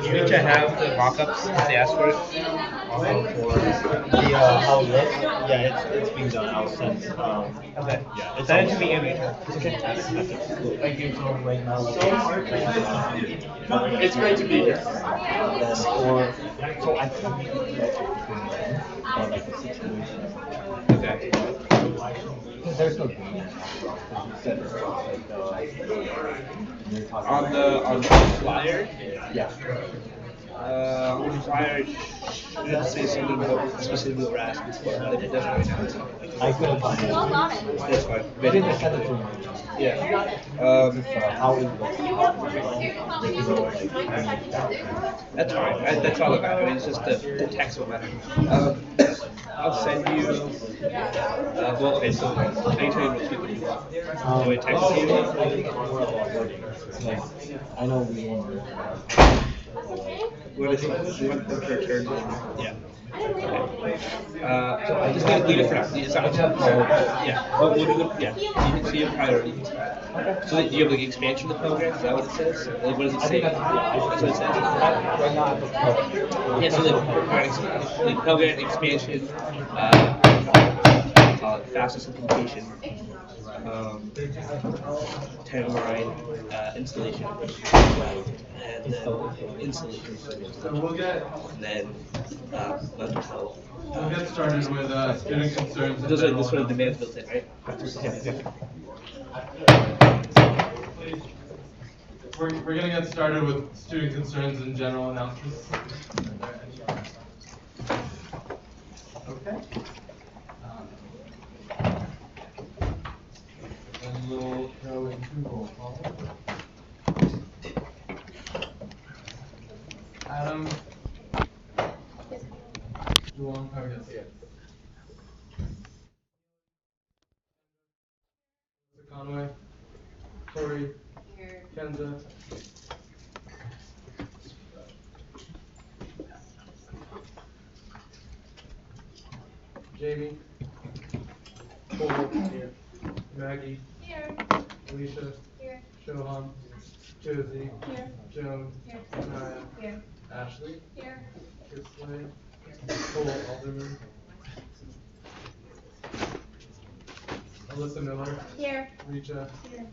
Does Reacha have the mock-ups if they ask for it? Also for the how it looks, yeah, it's being done. I'll send. Okay. Yeah, it's Send it almost to me in done. Reacha. Okay. Thank you. So right now, It's great to be here. and then for so I can't make it between like the situation. Okay. Because there's no data because you said it's like you're talking On the flyer, yeah. on the flyer, it should say something about specifically what we're asking for, but if it doesn't right now, I couldn't find it. that's fine. You didn't send it to me. Yeah. How it looks. There's no like That's fine. That's all that matters. It's just the text will matter. I'll send you. Well, okay. So anytime you speak with you, do I text I you? think it's more about wording. Like I know we won't. What is it? What the return? Yeah. So I Just just leave it for now. It's not. Yeah. We'll do it. Yeah. You can see your priorities. So do you have like expansion of the program? Is that what it says? Like, what does it I say? think That's what it says. right now I have Yeah. So the program expansion, fastest implementation, timeline, installation, and then installation. So And then let us know. we'll get started with student concerns. Those are the sort of demands built in, right? We're gonna get started with student concerns and general analysis. Okay. And we'll go into roll call. Adam. Juwan, oh yes. Mr. Conway. Tori. Here. Kenza. Jamie. Cole. Here. Maggie. Here. Alicia. Here. Shohan. Josie. Here. Joan. Here. Naya. Here. Ashley. Here. Kisley. Cole Alderman. Alyssa Miller. Here. Richa. Here.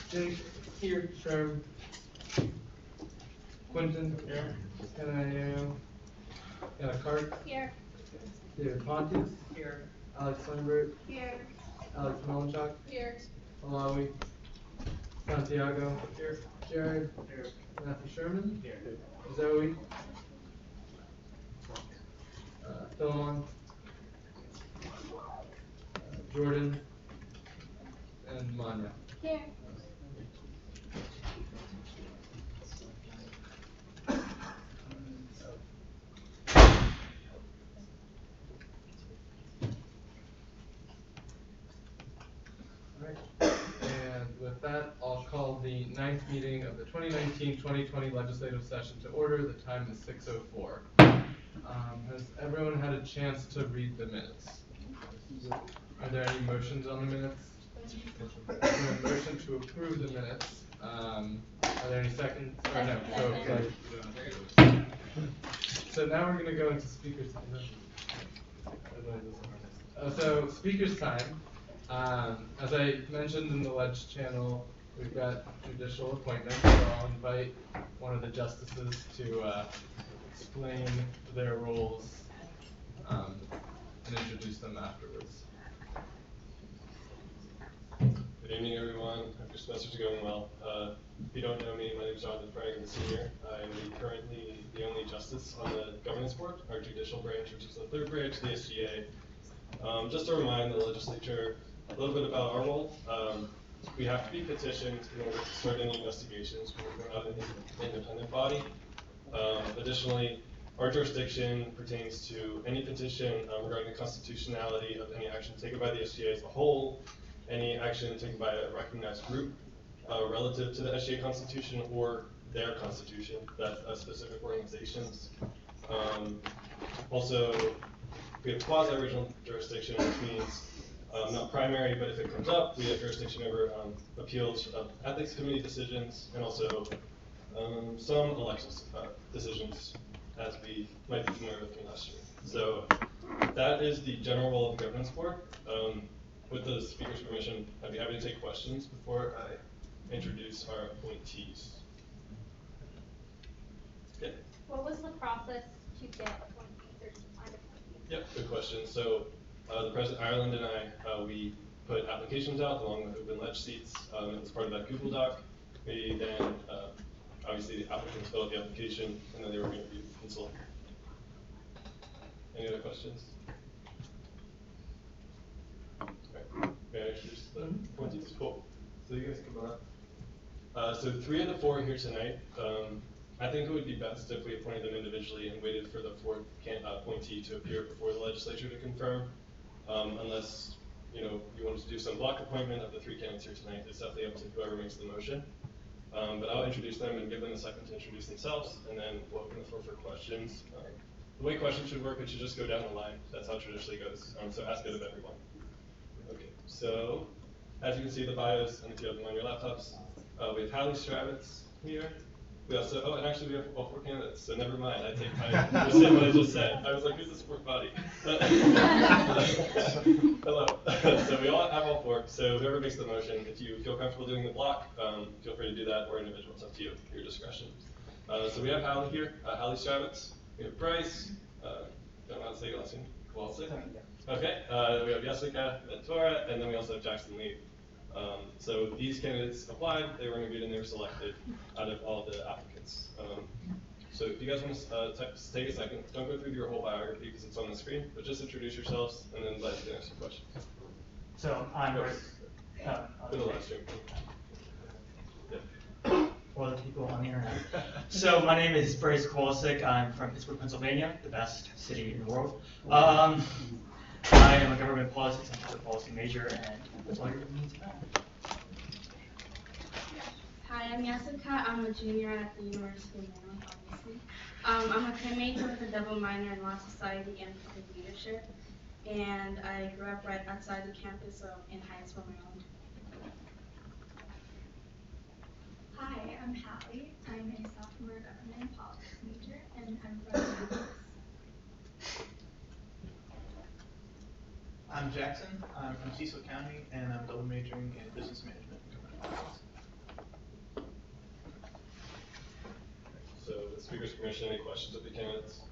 Jake. Here. Sherm. Quentin. Here. Hannah Anna Cart. Here. David Pontes. Here. Alex Lambert. Here. Alex Melanchuk. Here. Alawi. Santiago. Here. Jared. Here. Matthew Sherman. Here. Zoe. Philemon. Jordan. And Manya. Here. Alright, and with that, I'll call the 9th meeting of the 2019-2020 legislative session to order. The time is 6:04. Has everyone had a chance to read the minutes? Are there any motions on the minutes? A motion to approve the minutes. Are there any seconds? Or no, so now we're going to go into speakers time. So speakers time. As I mentioned in the Ledge channel, we've got judicial appointments, so I'll invite one of the justices to explain their roles and introduce them afterwards. Good evening, everyone. Hope your semesters are going well. If you don't know me, my name is Jonathan Frank. I'm a senior. I am currently the only justice on the governance board, our judicial branch, which is the third branch, the SGA. Just to remind the legislature a little bit about our role. We have to be petitioned in order to start any investigations. We're not an independent body. Additionally, our jurisdiction pertains to any petition regarding the constitutionality of any action taken by the SGA as a whole, any action taken by a recognized group relative to the SGA Constitution or their Constitution, that specific organizations. Also, we have quasi-regional jurisdiction, which means not primary, but if it comes up, we have jurisdiction over appeals of ethics committee decisions and also some elections decisions, as we might be familiar with from last year. So that is the general role of the governance board. With the speaker's permission, I'd be happy to take questions before I introduce our appointees. Okay. What was the process to get appointees or to find appointees? Yep, good question. So the President Ireland and I, we put applications out along with open ledge seats. It was part of that Google Doc. We then, obviously, the applicants filled out the application, and then they were interviewed and selected. Any other questions? Okay. May I introduce the appointees? Cool. So you guys come up. So 3 of the 4 here tonight. I think it would be best if we appointed them individually and waited for the 4th appointee to appear before the legislature to confirm. Unless you wanted to do some block appointment of the 3 candidates here tonight. It's definitely up to whoever makes the motion. But I'll introduce them and give them a second to introduce themselves, and then we'll open the floor for questions. The way questions should work, it should just go down the line. That's how it traditionally goes. So ask it of everyone. Okay, so as you can see, the bios, and if you have them on your laptops, we have Hallie Stravitz here. We also, and actually we have all 4 candidates, so never mind. I rescind what I just said. I was like, who's the sport body? Hello. So we all have all 4. So whoever makes the motion, if you feel comfortable doing the block, feel free to do that, or individual. It's up to you, your discretion. So we have Hallie here, Hallie Stravitz. We have Bryce. Don't know how to say your last name. Kowalczyk. Okay. We have Jessica Ventura, and then we also have Jackson Lee. So these candidates applied, they were interviewed, and they were selected out of all the applicants. So if you guys want to take a second, don't go through your whole biography because it's on the screen, but just introduce yourselves, and then let you answer questions. So I'm Bryce. To the last stream. For the people on the internet. So my name is Bryce Kowalczyk. I'm from Pittsburgh, Pennsylvania, the best city in the world. I am a government politics and public policy major, and that's all you're going to need to know. Hi, I'm Jessica. I'm a junior at the University of Maryland, obviously. I'm a chem major with a double minor in law society and public leadership. And I grew up right outside the campus in Hyattsville, Maryland. Hi, I'm Hallie. I'm a sophomore government and politics major, and I'm from Kansas. I'm Jackson. I'm from Cecil County, and I'm double majoring in business management and government politics. So the speaker's permission, any questions of the candidates?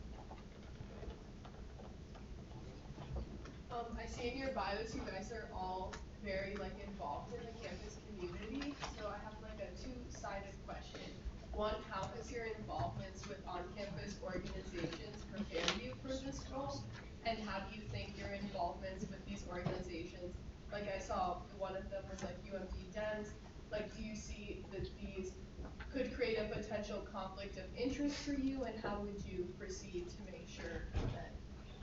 I see in your bios you guys are all very involved in the campus community. So I have a 2-sided question. One, how has your involvements with on-campus organizations prepared you for this role? And how do you think your involvements with these organizations, like I saw one of them was UMD Dems, do you see that these could create a potential conflict of interest for you, and how would you proceed to make sure that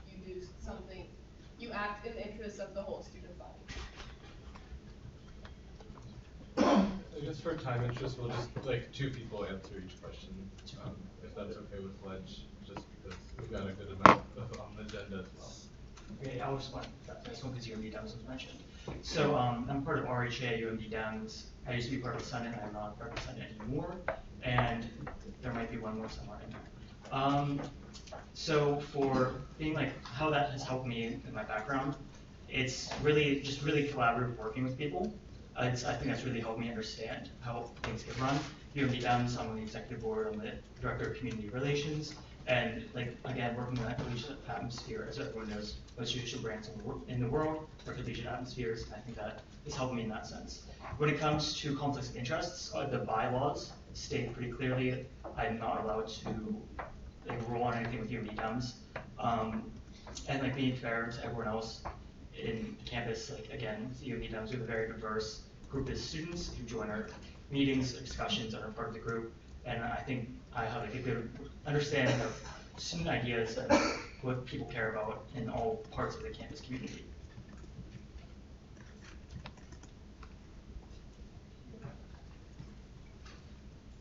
you do something, you act in the interest of the whole student body? I guess for time interest, we'll just 2 people answer each question, if that's okay with Ledge, just because we've got a good amount on the agenda as well. Okay, I'll respond to that next one because UMD Dems was mentioned. So I'm part of RHA, UMD Dems. I used to be part of the Senate, and I'm not part of the Senate anymore. And there might be one more somewhere in there. So for being how that has helped me in my background, it's really collaborative working with people. I think that's really helped me understand how things get run. UMD Dems, I'm on the executive board, I'm the director of community relations, and again, working in that collegiate atmosphere, as everyone knows, most judicial branches in the world are collegiate atmospheres, and I think that has helped me in that sense. When it comes to conflicts of interests, the bylaws state pretty clearly I'm not allowed to rule on anything with UMD Dems, and being fair to everyone else in campus, again, UMD Dems, we have a very diverse group of students who join our meetings, discussions, and are part of the group. And I think I have a good understanding of student ideas and what people care about in all parts of the campus community.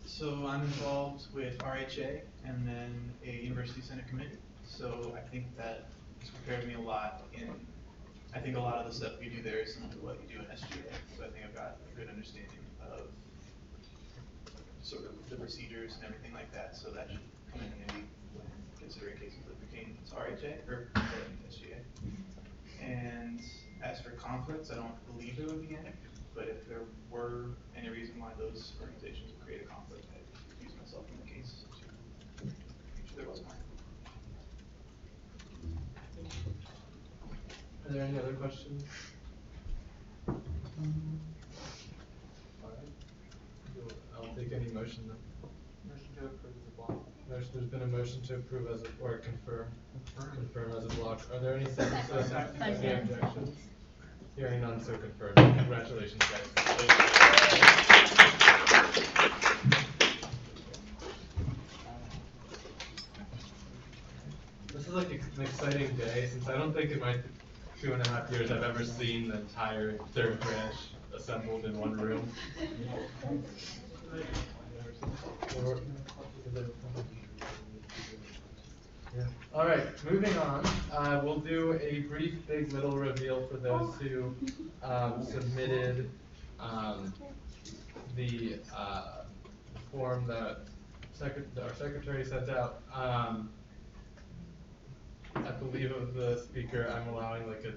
So I'm involved with RHA and then a University Senate committee. So I think that it's prepared me a lot I think a lot of the stuff we do there is similar to what you do in SGA. So I think I've got a good understanding of sort of the procedures and everything like that, so that should come in handy when considering cases that pertain to RHA or SGA. And as for conflicts, I don't believe there would be any, but if there were any reason why those organizations would create a conflict, I'd recuse myself from the case to make sure there wasn't one. Are there any other questions? I'll take any motion then. Motion to approve as a block. There's been a motion to approve as a, or confirm as a block. Are there any seconds to that? Any objections? Hearing none, so confirmed. Congratulations, guys. This is like an exciting day, since I don't think in my 2.5 years I've ever seen the entire third branch assembled in one room. Yeah. All right, moving on. We'll do a brief big middle reveal for those who submitted the form that our secretary sent out. At the leave of the speaker, I'm allowing like a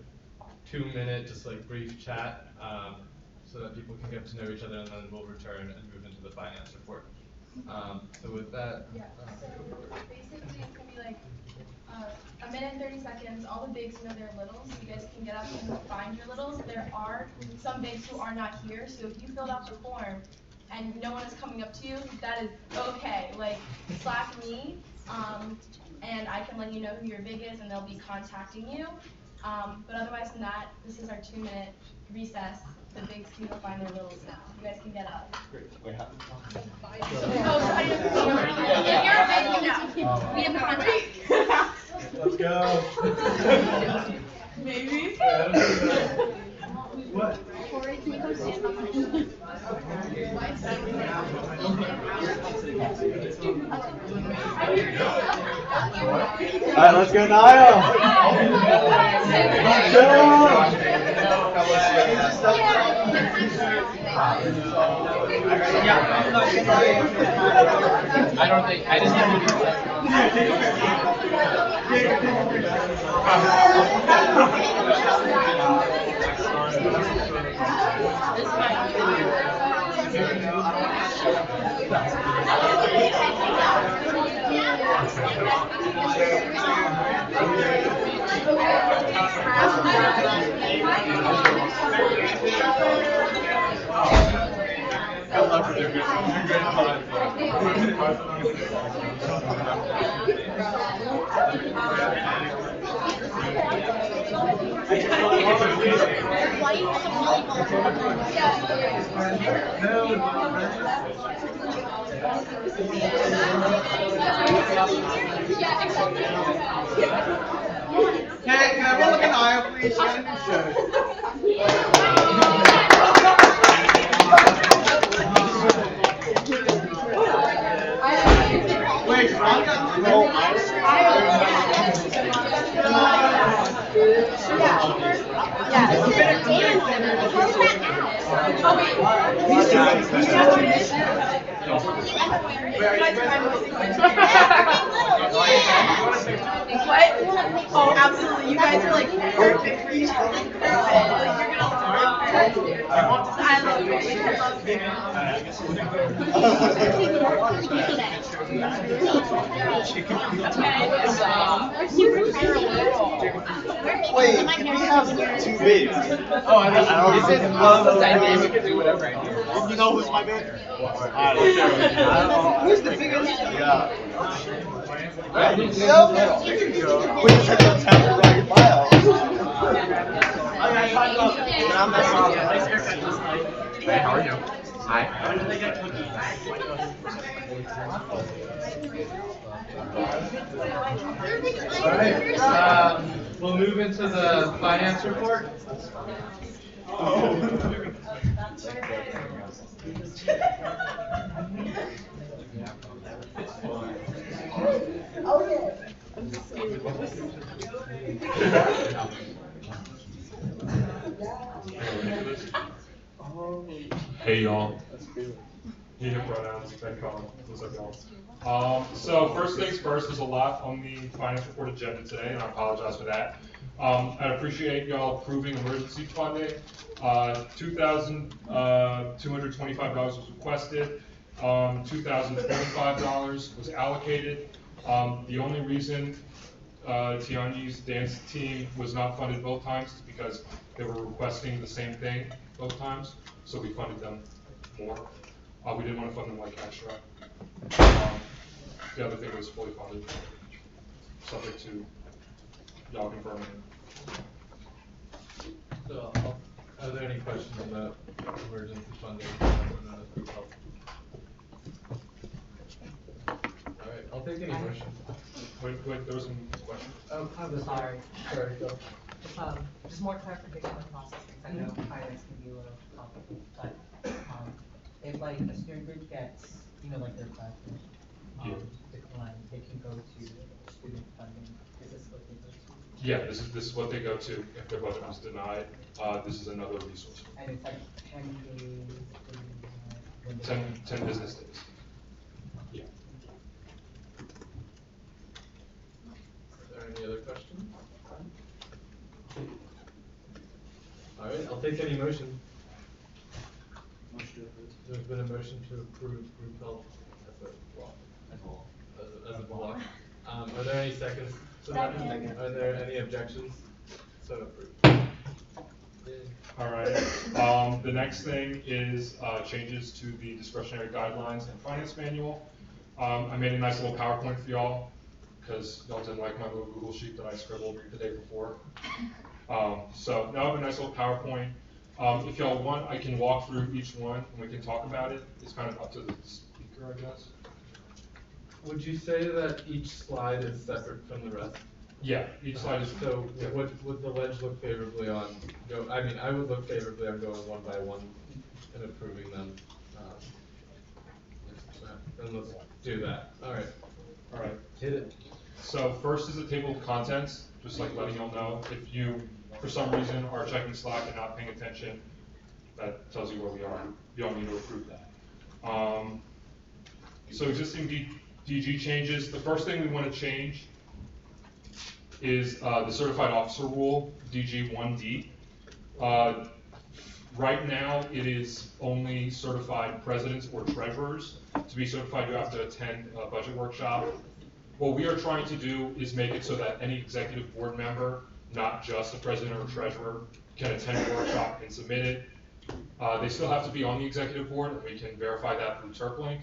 2-minute just like brief chat so that people can get to know each other, and then we'll return and move into the finance report. So with that, yeah. So basically, it's gonna be like a minute and 30 seconds. All the bigs know their littles, so you guys can get up and find your littles. There are some bigs who are not here, so if you filled out the form and no one is coming up to you, that is okay. Like, Slack me, and I can let you know who your big is, and they'll be contacting you. But otherwise than that, this is our 2-minute recess. The bigs can go find their littles now. You guys can get up. Great. Wait, how? Oh, so I didn't know. If you're a big, you know. We have contact. let's go. Maybe. What? Corey, can you come stand on my Alright, let's go, Niall! Let's go! I don't think, I just never Good luck with your business. You're good Hey, can everyone look at Niall, please? Wait, I got to go. What? Oh, absolutely. You guys are like perfect for each other. Perfect. Like, you're gonna love it. I love it. Wait, can we have 2 bigs? Oh, I don't know. Love dynamic and do whatever I do. You know who's my big? I don't care. Who's the biggest? Yeah. Right, you go. There you go. Wait, check out tablet on your file. Hey, how are you? Hi. Alright, we'll move into the finance report. Hey y'all. He him pronouns, Ben Collin, what's up, y'all? So first things first, there's a lot on the finance report agenda today, and I apologize for that. I appreciate y'all approving emergency funding. $2,225 was requested. $2,025 was allocated. The only reason Tiani's dance team was not funded both times is because they were requesting the same thing both times, so we funded them more. We didn't want to fund them like extra. The other thing was fully funded, subject to y'all confirming. So, are there any questions about emergency funding? Alright, I'll take any motion. Wait, there was a question. Oh, I'm sorry. Sorry, go. Just more clarification on the process, because I know finance can be a little complicated, but, if like a student group gets, like their classroom, declined, they can go to student funding. Is this what they go to? Yeah, this is what they go to if their budget was denied. This is another resource. And it's like 10 days. 10 business days. Yeah. Are there any other questions? Alright, I'll take any motion. There's been a motion to approve group health as a block. As a block. Are there any seconds? Second. Are there any objections? So approved. All right. The next thing is changes to the discretionary guidelines and finance manual. I made a nice little PowerPoint for y'all because y'all didn't like my little Google sheet that I scribbled the day before. So now I have a nice little PowerPoint. If y'all want, I can walk through each one and we can talk about it. It's kind of up to the speaker, I guess. Would you say that each slide is separate from the rest? Yeah, each slide is. So would the ledge look favorably on I would look favorably on going one by one and approving them. And let's do that. All right. Hit it. So first is the table of contents, just like letting y'all know if you, for some reason, are checking Slack and not paying attention. That tells you where we are. You don't need to approve that. So existing DG changes. The first thing we want to change is the certified officer rule, DG 1D. Right now, it is only certified presidents or treasurers. To be certified, you have to attend a budget workshop. What we are trying to do is make it so that any executive board member, not just the president or treasurer, can attend a workshop and submit it. They still have to be on the executive board, and we can verify that through TurpLink.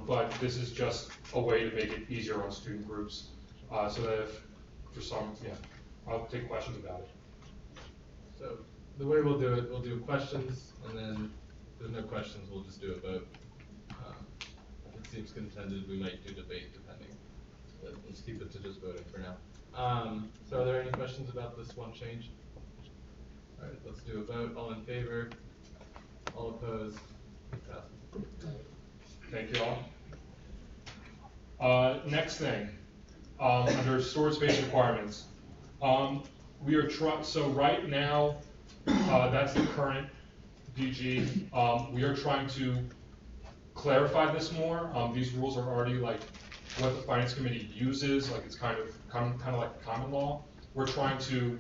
But this is just a way to make it easier on student groups, so that if for some, I'll take questions about it. So the way we'll do it, we'll do questions, and then if there's no questions, we'll just do a vote. If it seems contended, we might do debate depending. But let's keep it to just voting for now. So are there any questions about this one change? All right, let's do a vote. All in favor? All opposed? Passes. Thank you all. Next thing, under storage space requirements, we are so right now, that's the current DG. We are trying to clarify this more. These rules are already like what the finance committee uses, like it's kind of like common law. We're trying to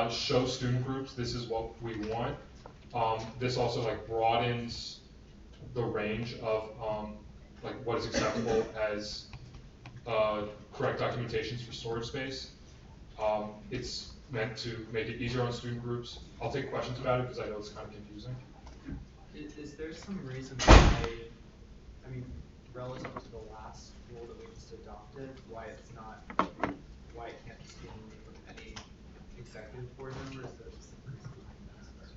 show student groups this is what we want. This also like broadens the range of like what is acceptable as correct documentations for storage space. It's meant to make it easier on student groups. I'll take questions about it because I know it's kind of confusing. Is there some reason why, relative to the last rule that we just adopted, why it can't just be removed from any executive board member? Is there just some reason behind that?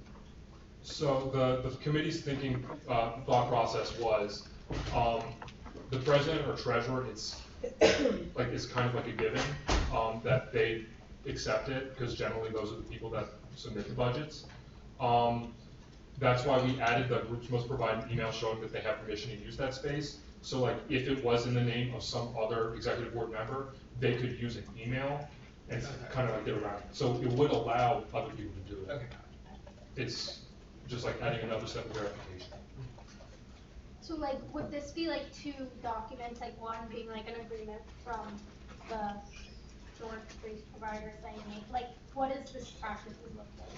So the committee's thinking thought process was the president or treasurer. It's kind of like a given that they accept it because generally those are the people that submit the budgets. That's why we added the groups must provide an email showing that they have permission to use that space. So like if it was in the name of some other executive board member, they could use an email and kind of like get around it. So it would allow other people to do it. Okay. It's just like adding another step of verification. So like, would this be like two documents, like one being like an agreement from the storage provider saying, like, what does this practically look like?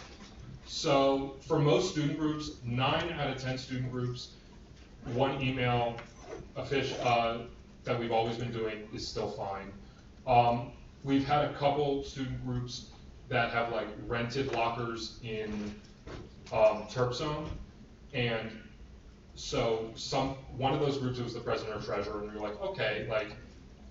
So for most student groups, 9 out of 10 student groups, one email that we've always been doing is still fine. We've had a couple student groups that have like rented lockers in Terp Zone, and so one of those groups, it was the president or treasurer, and we were like, okay, like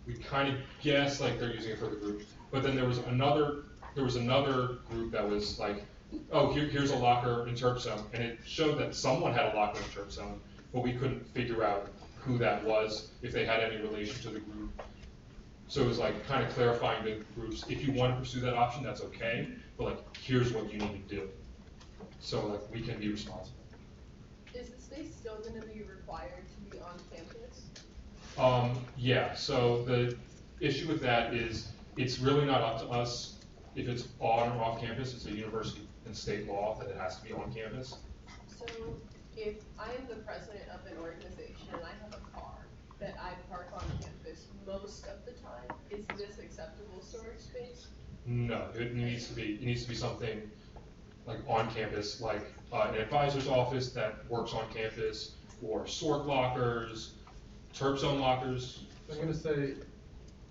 we kind of guess like they're using it for the group. But then there was another group that was like, oh, here's a locker in Terp Zone, and it showed that someone had a locker in Terp Zone, but we couldn't figure out who that was, if they had any relation to the group. So it was like kind of clarifying the groups. If you want to pursue that option, that's okay, but like here's what you need to do. So like we can be responsible. Is the space still gonna be required to be on campus? Yeah, so the issue with that is it's really not up to us if it's on or off campus. It's a university and state law that it has to be on campus. So if I am the president of an organization and I have a car that I park on campus most of the time, is this acceptable storage space? No, it needs to be something like on campus, like an advisor's office that works on campus, or SORC lockers, Terp Zone lockers. I'm gonna say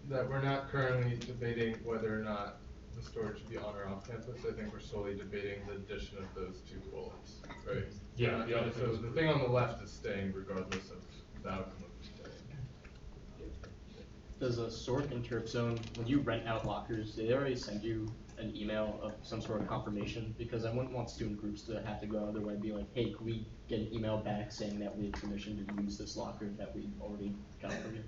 that we're not currently debating whether or not the storage should be on or off campus. I think we're solely debating the addition of those two bullets, right? Yeah, the other thing So is- the thing on the left is staying regardless of the outcome of the study. Does a SORC and Terp Zone, when you rent out lockers, did they already send you an email of some sort of confirmation? Because I wouldn't want student groups to have to go out of their way and be like, hey, can we get an email back saying that we have permission to use this locker that we already got from you?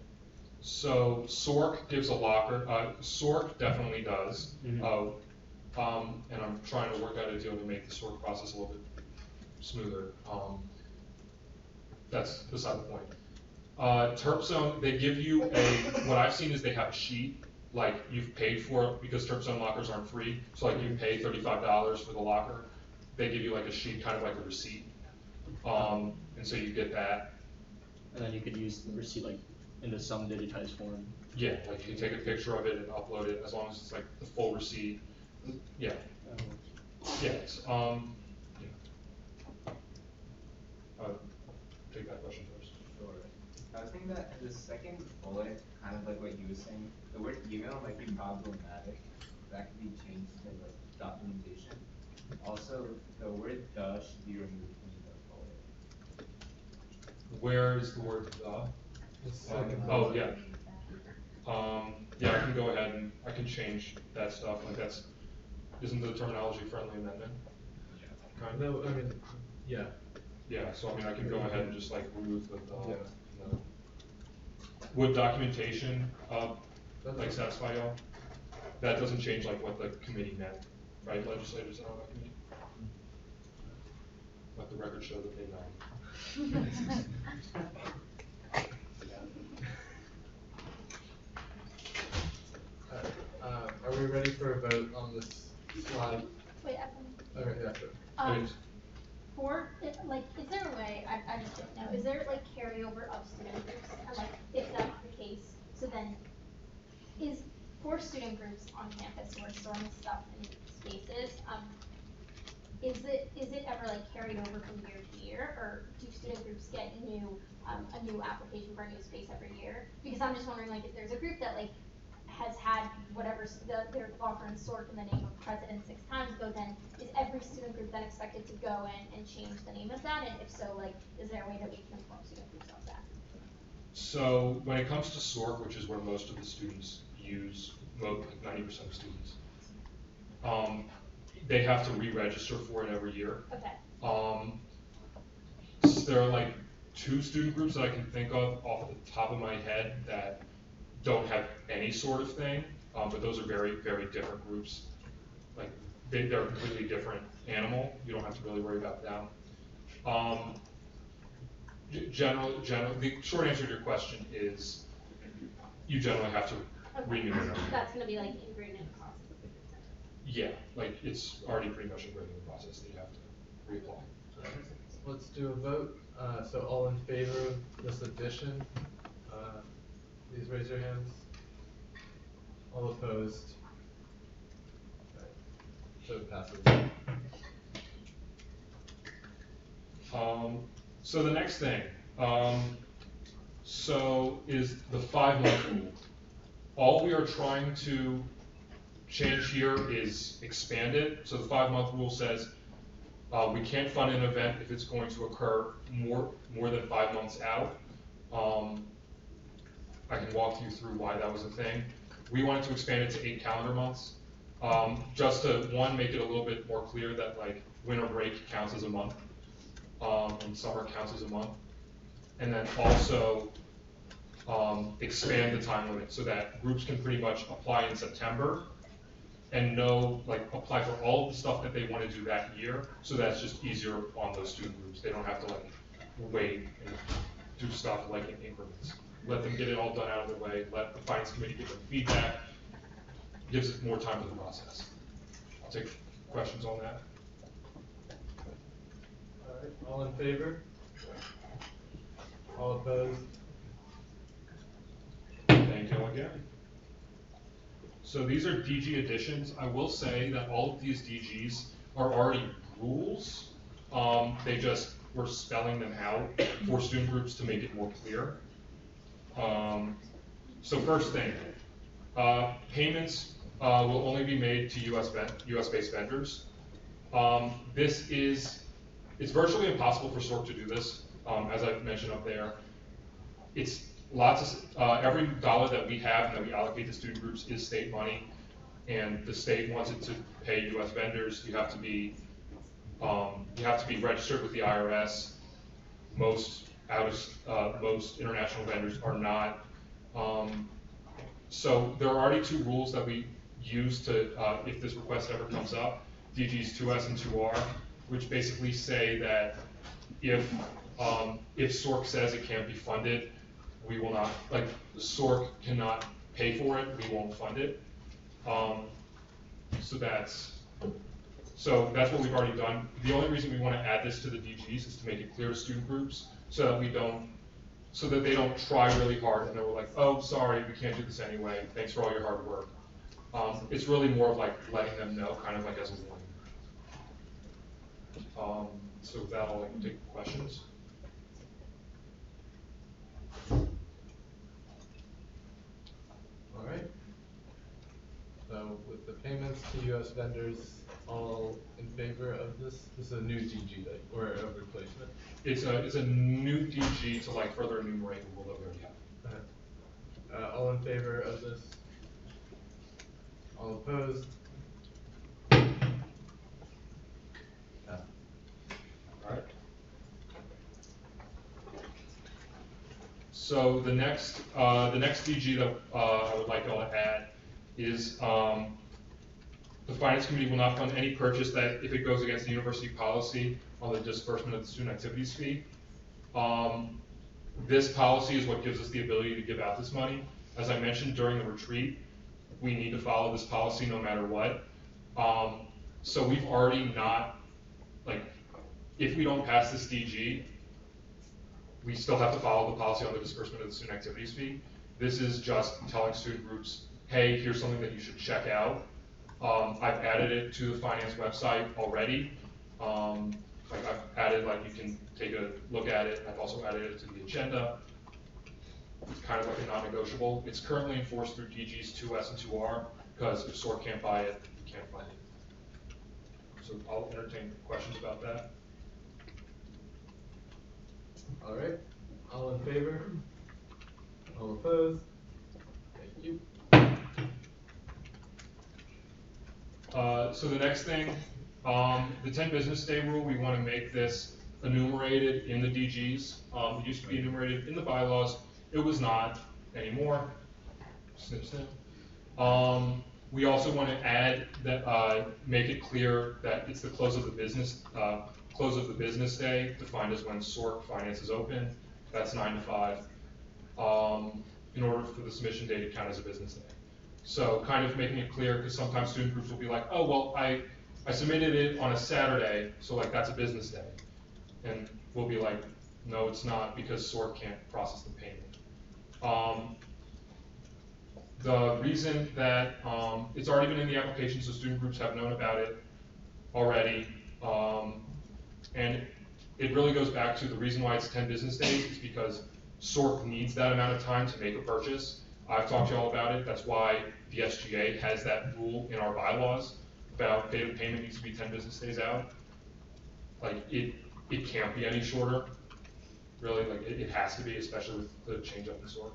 So SORC gives a locker, SORC definitely does. Mhm. And I'm trying to work out a deal to make the SORC process a little bit smoother. That's beside the point. Terp Zone, they give you what I've seen is they have a sheet, like you've paid for it because Terp Zone lockers aren't free. So like you pay $35 for the locker. They give you like a sheet, kind of like a receipt. And so you get that. And then you could use the receipt like into some digitized form. Yeah, like you can take a picture of it and upload it as long as it's like the full receipt. Yeah. Yes. Yeah. Take that question first. Sure. I was thinking that in the second bullet, kind of like what you were saying, the word email might be problematic. That could be changed to like documentation. Also, the word the should be removed from the bullet. Where is the word the? Oh, yeah. Yeah, I can go ahead and I can change that stuff. Like isn't the terminology friendly amendment? Kind of. No, I mean, yeah. Yeah, so I mean, I can go ahead and just like remove the the. Would documentation, like satisfy y'all? That doesn't change like what the committee meant, right, legislators and all that committee? Let the record show that they know. Are we ready for a vote on this slide? Wait, I Okay, yeah, sure. is there a way, I just don't know, is there like carryover of student groups? And like, if that's the case, so then, for student groups on campus who are storing stuff in spaces, is it ever like carried over from year to year, or do student groups get a new application for a new space every year? Because I'm just wondering, like, if there's a group that like has had whatever their locker and sort in the name of president 6 times ago, then is every student group then expected to go in and change the name of that? And if so, like, is there a way that we can inform student groups of that? So when it comes to SORC, which is where most of the students use, like 90% of students, they have to re-register for it every year. Okay. There are like 2 student groups that I can think of off the top of my head that don't have any sort of thing, but those are very, very different groups. Like they're a completely different animal. You don't have to really worry about them. The short answer to your question is you generally have to renew it. That's going to be like an agreement process. Yeah, like it's already pretty much a regular process that you have to reapply. let's do a vote. So all in favor of this addition, please raise your hands. All opposed? Right. So it passes. So the next thing, so is the 5-month rule. All we are trying to change here is expand it. So the 5-month rule says we can't fund an event if it's going to occur more than 5 months out. I can walk you through why that was a thing. We wanted to expand it to 8 calendar months, just to, one, make it a little bit more clear that like winter break counts as a month, and summer counts as a month. And then also expand the time limit so that groups can pretty much apply in September and apply for all of the stuff that they want to do that year. So that's just easier on those student groups. They don't have to like wait and do stuff like in increments. Let them get it all done out of the way. Let the finance committee give them feedback. Gives it more time for the process. I'll take questions on that. All right, all in favor? All opposed? Thank you again. So these are DG additions. I will say that all of these DGs are already rules. We're spelling them out for student groups to make it more clear. So first thing, payments will only be made to US-based vendors. It's virtually impossible for SORC to do this, as I've mentioned up there. It's every dollar that we have and that we allocate to student groups is state money, and the state wants it to pay US vendors. You have to be registered with the IRS. Most international vendors are not. So there are already 2 rules that we use to, if this request ever comes up, DGs 2S and 2R, which basically say that if SORC says it can't be funded, we will not, like SORC cannot pay for it, we won't fund it. So that's what we've already done. The only reason we want to add this to the DGs is to make it clear to student groups so that they don't try really hard and they're like, oh, sorry, we can't do this anyway. Thanks for all your hard work. It's really more of like letting them know, kind of like as a warning. So with that, I'll take questions. All right. So with the payments to US vendors, all in favor of this? This is a new DG or a replacement? It's a new DG to like further enumerate the rule that we already have. All in favor of this? All opposed? Alright. So the next DG that I would like y'all to add is the finance committee will not fund any purchase that if it goes against the university policy on the disbursement of the student activities fee. This policy is what gives us the ability to give out this money. As I mentioned during the retreat, we need to follow this policy no matter what. So we've already not, like, if we don't pass this DG, we still have to follow the policy on the disbursement of the student activities fee. This is just telling student groups, hey, here's something that you should check out. I've added it to the finance website already. Like I've added, like you can take a look at it. I've also added it to the agenda. It's kind of like a non-negotiable. It's currently enforced through DGs 2S and 2R because if SORC can't buy it, you can't fund it. So I'll entertain questions about that. All right. All in favor? All opposed? Thank you. So the next thing, the 10 business day rule, we want to make this enumerated in the DGs. It used to be enumerated in the bylaws. It was not anymore. Snip, snip. We also want to add that, make it clear that it's the close of the business day, defined as when SORC finance is open. That's 9 to 5. In order for the submission day to count as a business day. So kind of making it clear, because sometimes student groups will be like, oh, well, I submitted it on a Saturday, so like that's a business day. And we'll be like, no, it's not, because SORT can't process the payment. The reason that, it's already been in the application, so student groups have known about it already. And it really goes back to the reason why it's 10 business days is because SORT needs that amount of time to make a purchase. I've talked to you all about it. That's why the SGA has that rule in our bylaws about date of payment needs to be 10 business days out. Like, it can't be any shorter. Really, like, it has to be, especially with the change up in SORT.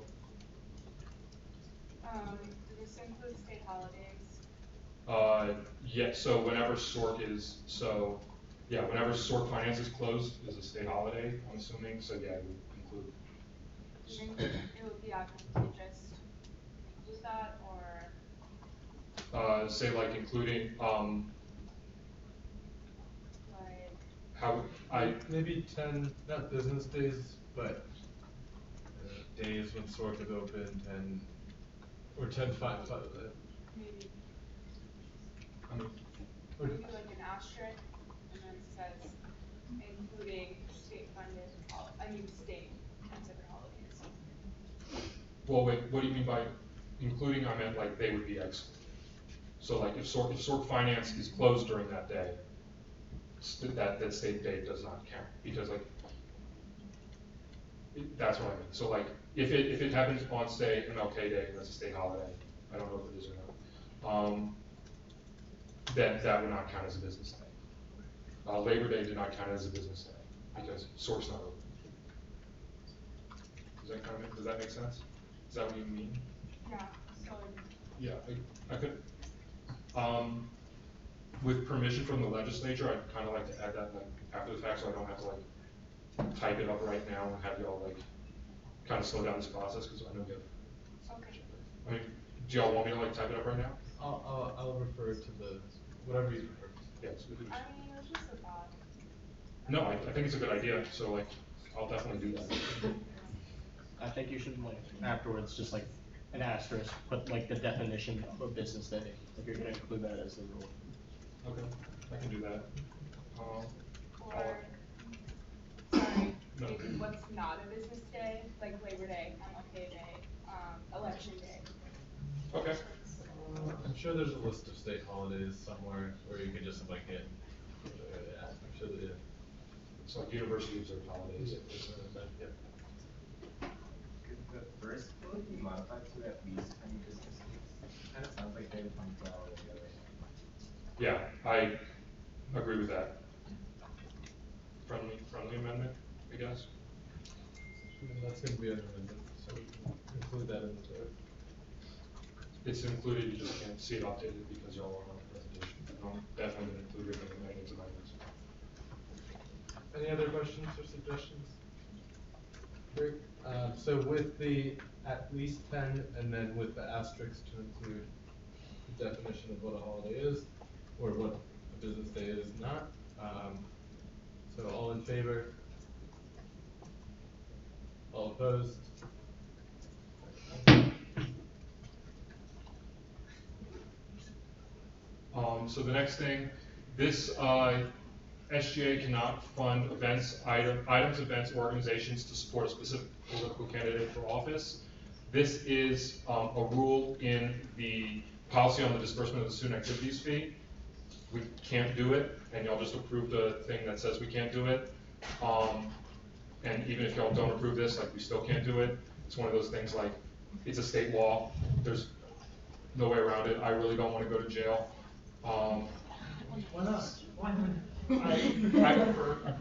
Does this include state holidays? Yeah, so whenever SORT is, so, yeah, whenever SORT finance is closed is a state holiday, I'm assuming, so yeah, it would include. Do you think it would be advantageous to include that, or? Say like including, Like. how, Maybe 10, not business days, but days when SORT is open, 10, or 10, 5, Maybe. Or Maybe like an asterisk, and then it says, including state-funded, state considered holidays. well, wait, what do you mean by including? I meant like they would be excluded. So like if SORT finance is closed during that day, that state day does not count, because like, that's what I mean. So like, if it happens on, say, MLK Day, and that's a state holiday, I don't know if it is or not, then that would not count as a business day. Labor Day did not count as a business day, because SORT's not open. Does that make sense? Is that what you mean? Yeah, so. Yeah, I could, with permission from the legislature, I'd kind of like to add that like after the fact, so I don't have to like type it up right now and have y'all like kind of slow down this process, because I know we have. Okay. I mean, do y'all want me to like type it up right now? I'll refer to the, whatever you prefer. Yes. I mean, it's just a thought. No, I think it's a good idea, so like, I'll definitely do that. I think you should like afterwards just like an asterisk, put like the definition of a business day, if you're gonna include that as the rule. Okay, I can do that. Or, sorry, No. maybe what's not a business day, like Labor Day, MLK Day, Election Day. Okay. I'm sure there's a list of state holidays somewhere where you could just like hit. Yeah, I'm sure they do. It's like university observed holidays. Yeah. Could the first bullet be modified to at least 10 business days? Kind of sounds like they would come to all together. Yeah, I agree with that. Friendly amendment, I guess. That's going to be an amendment, so we can include that in the vote. It's included, you just can't see it updated because y'all are on the presentation. I'm definitely going to include it in the amendments. Any other questions or suggestions? Great. So with the at least 10, and then with the asterisk to include the definition of what a holiday is, or what a business day is not. So all in favor? All opposed? So the next thing, this SGA cannot fund items, events, or organizations to support a specific political candidate for office. This is a rule in the policy on the disbursement of the student activities fee. We can't do it, and y'all just approved a thing that says we can't do it. And even if y'all don't approve this, like, we still can't do it. It's one of those things like, it's a state law. There's no way around it. I really don't want to go to jail. Why not? I prefer.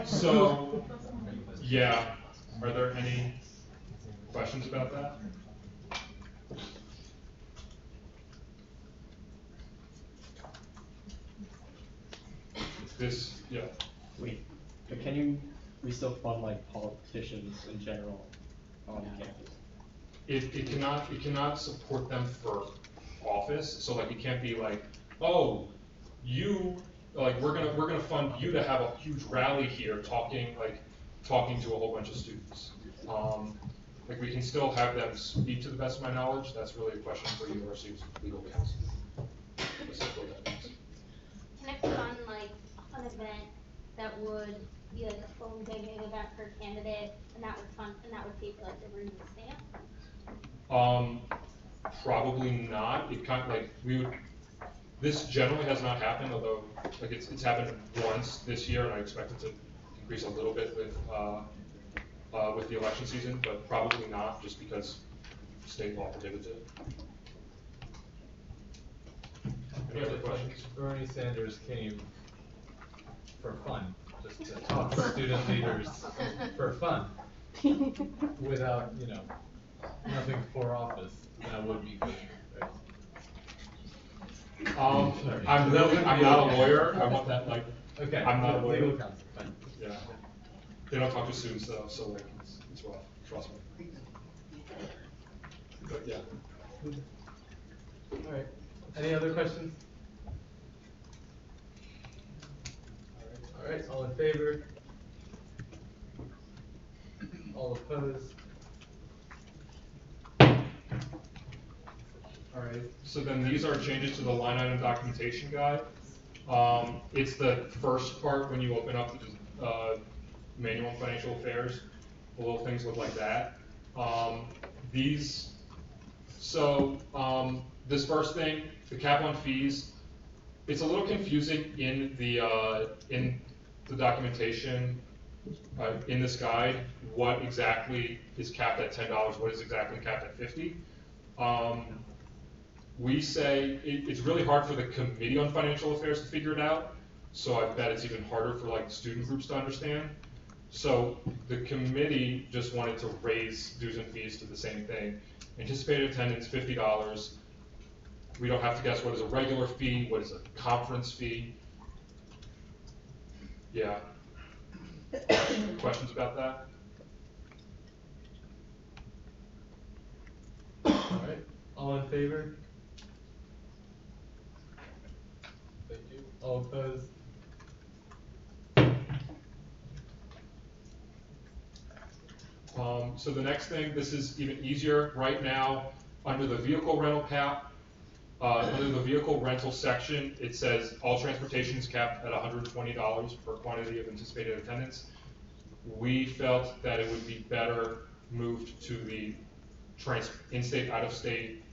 So, yeah. Are there any questions about that? This, yeah. Wait, but we still fund like politicians in general on campus? It cannot support them for office, so like it can't be like, oh, we're gonna fund you to have a huge rally here talking to a whole bunch of students. Like we can still have them speak, to the best of my knowledge. That's really a question for university's legal counsel. Can it fund like an event that would be like a phone tagging event per candidate, and that would pay for like the room and stamp? Probably not. It kind of like this generally has not happened, although like it's happened once this year, and I expect it to increase a little bit with the election season, but probably not, just because state law prohibits it. Any other questions? Bernie Sanders came for fun, just to talk to student leaders for fun, without, nothing for office. That would be good, right? I'm not a lawyer. I want that Okay. I'm not a lawyer. Legal counsel, fine. Yeah. They don't talk to students though, so like it's rough. Trust me. But yeah. All right. Any other questions? All right. All in favor? All opposed? All right, so then these are changes to the line item documentation guide. It's the first part when you open up the manual on financial affairs. The little things look like that. This first thing, the cap on fees, it's a little confusing in the documentation in this guide. What exactly is capped at $10? What is exactly capped at $50? We say it's really hard for the Committee on Financial Affairs to figure it out, so I bet it's even harder for like student groups to understand. So the committee just wanted to raise dues and fees to the same thing. Anticipated attendance, $50. We don't have to guess what is a regular fee, what is a conference fee. Yeah. Questions about that? All right. All in favor? Thank you. All opposed? So the next thing, this is even easier. Right now, under the vehicle rental cap, under the vehicle rental section, it says all transportation is capped at $120 per quantity of anticipated attendance. We felt that it would be better moved to the in-state, out-of-state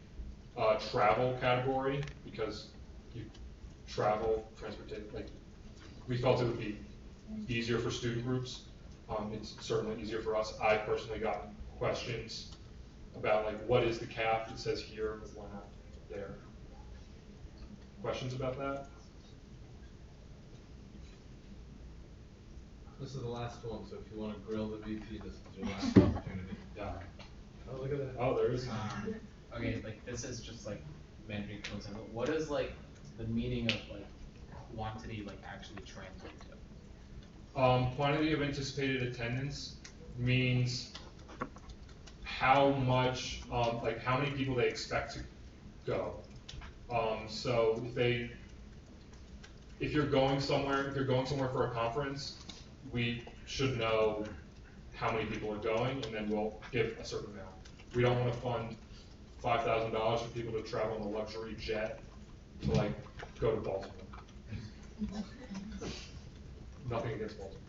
travel category, because you travel, transportation, like, we felt it would be easier for student groups. It's certainly easier for us. I personally got questions about like, what is the cap? It says here, but why not there? Questions about that? This is the last one, so if you want to grill the VP, this is your last opportunity. Yeah. Oh, look at that. Oh, there is. Okay, like this is just like managing close. What is like the meaning of like quantity like actually translate to? Quantity of anticipated attendance means how much, like how many people they expect to go. So if you're going somewhere for a conference, we should know how many people are going, and then we'll give a certain amount. We don't want to fund $5,000 for people to travel in a luxury jet to like go to Baltimore. Nothing against Baltimore.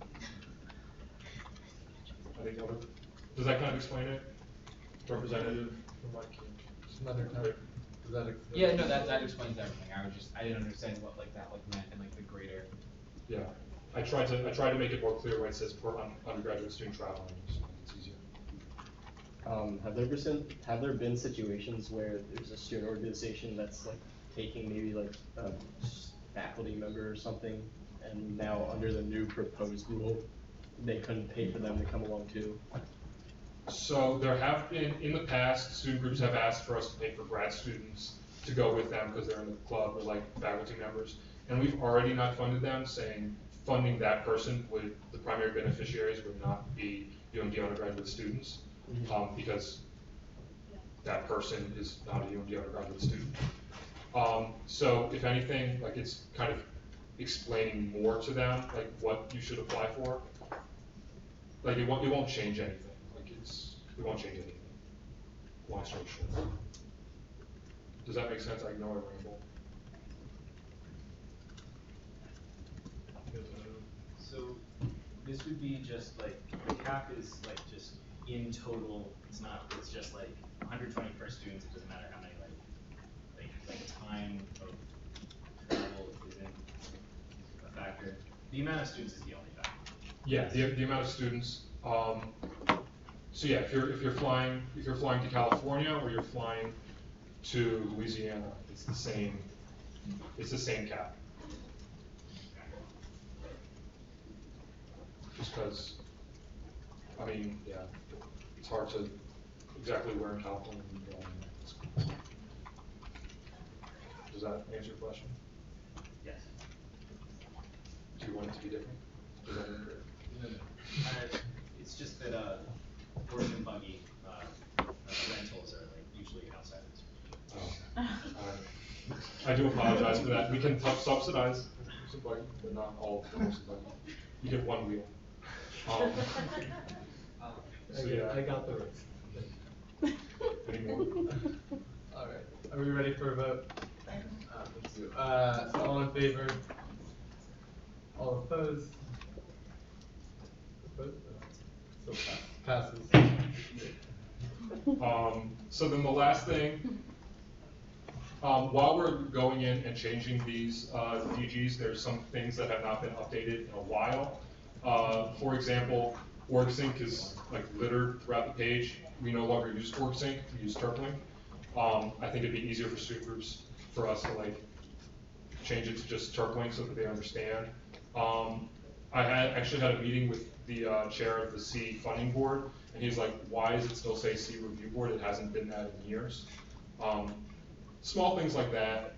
I think does that kind of explain it? Representative from my Just another time. Does that Yeah, no, that explains everything. I didn't understand what like that like meant in like the greater. Yeah, I tried to make it more clear when it says per undergraduate student traveling, so it's easier. Have there been situations where there's a student organization that's like taking maybe like a faculty member or something, and now under the new proposed rule, they couldn't pay for them to come along too? So there have been, in the past, student groups have asked for us to pay for grad students to go with them because they're in the club or like faculty members. And we've already not funded them, saying funding that person the primary beneficiaries would not be UMD undergraduate students, because that person is not a UMD undergraduate student. So if anything, like it's kind of explaining more to them, like what you should apply for. Like it won't change anything. It won't change anything. Long story short. Does that make sense? I know I ramble. So So this would be just like, the cap is like just in total, it's just like 120 per student, it doesn't matter how many like time of travel isn't a factor. The amount of students is the only factor. Yeah, the amount of students, so yeah, if you're flying to California or you're flying to Louisiana, it's the same cap. Just because, I mean, yeah, it's hard to exactly where in California you go. Does that answer your question? Yes. Do you want it to be different? Does that answer it? No. It's just that, horse and buggy, rentals are like usually outside of this. Oh. I do apologize for that. We can subsidize horse and buggy, but not all of the horse and buggy. You get one wheel. So yeah. I got the rest. Any more? All right, are we ready for a vote? Let's do. So all in favor? All opposed? Opposed? So passes. So then the last thing, while we're going in and changing these DGs, there's some things that have not been updated in a while. For example, OrgSync is like littered throughout the page. We no longer use OrgSync, we use TurpLink. I think it'd be easier for student groups for us to like change it to just TurpLink so that they understand. I actually had a meeting with the chair of the C funding board, and he's like, why does it still say C review board? It hasn't been that in years. Small things like that.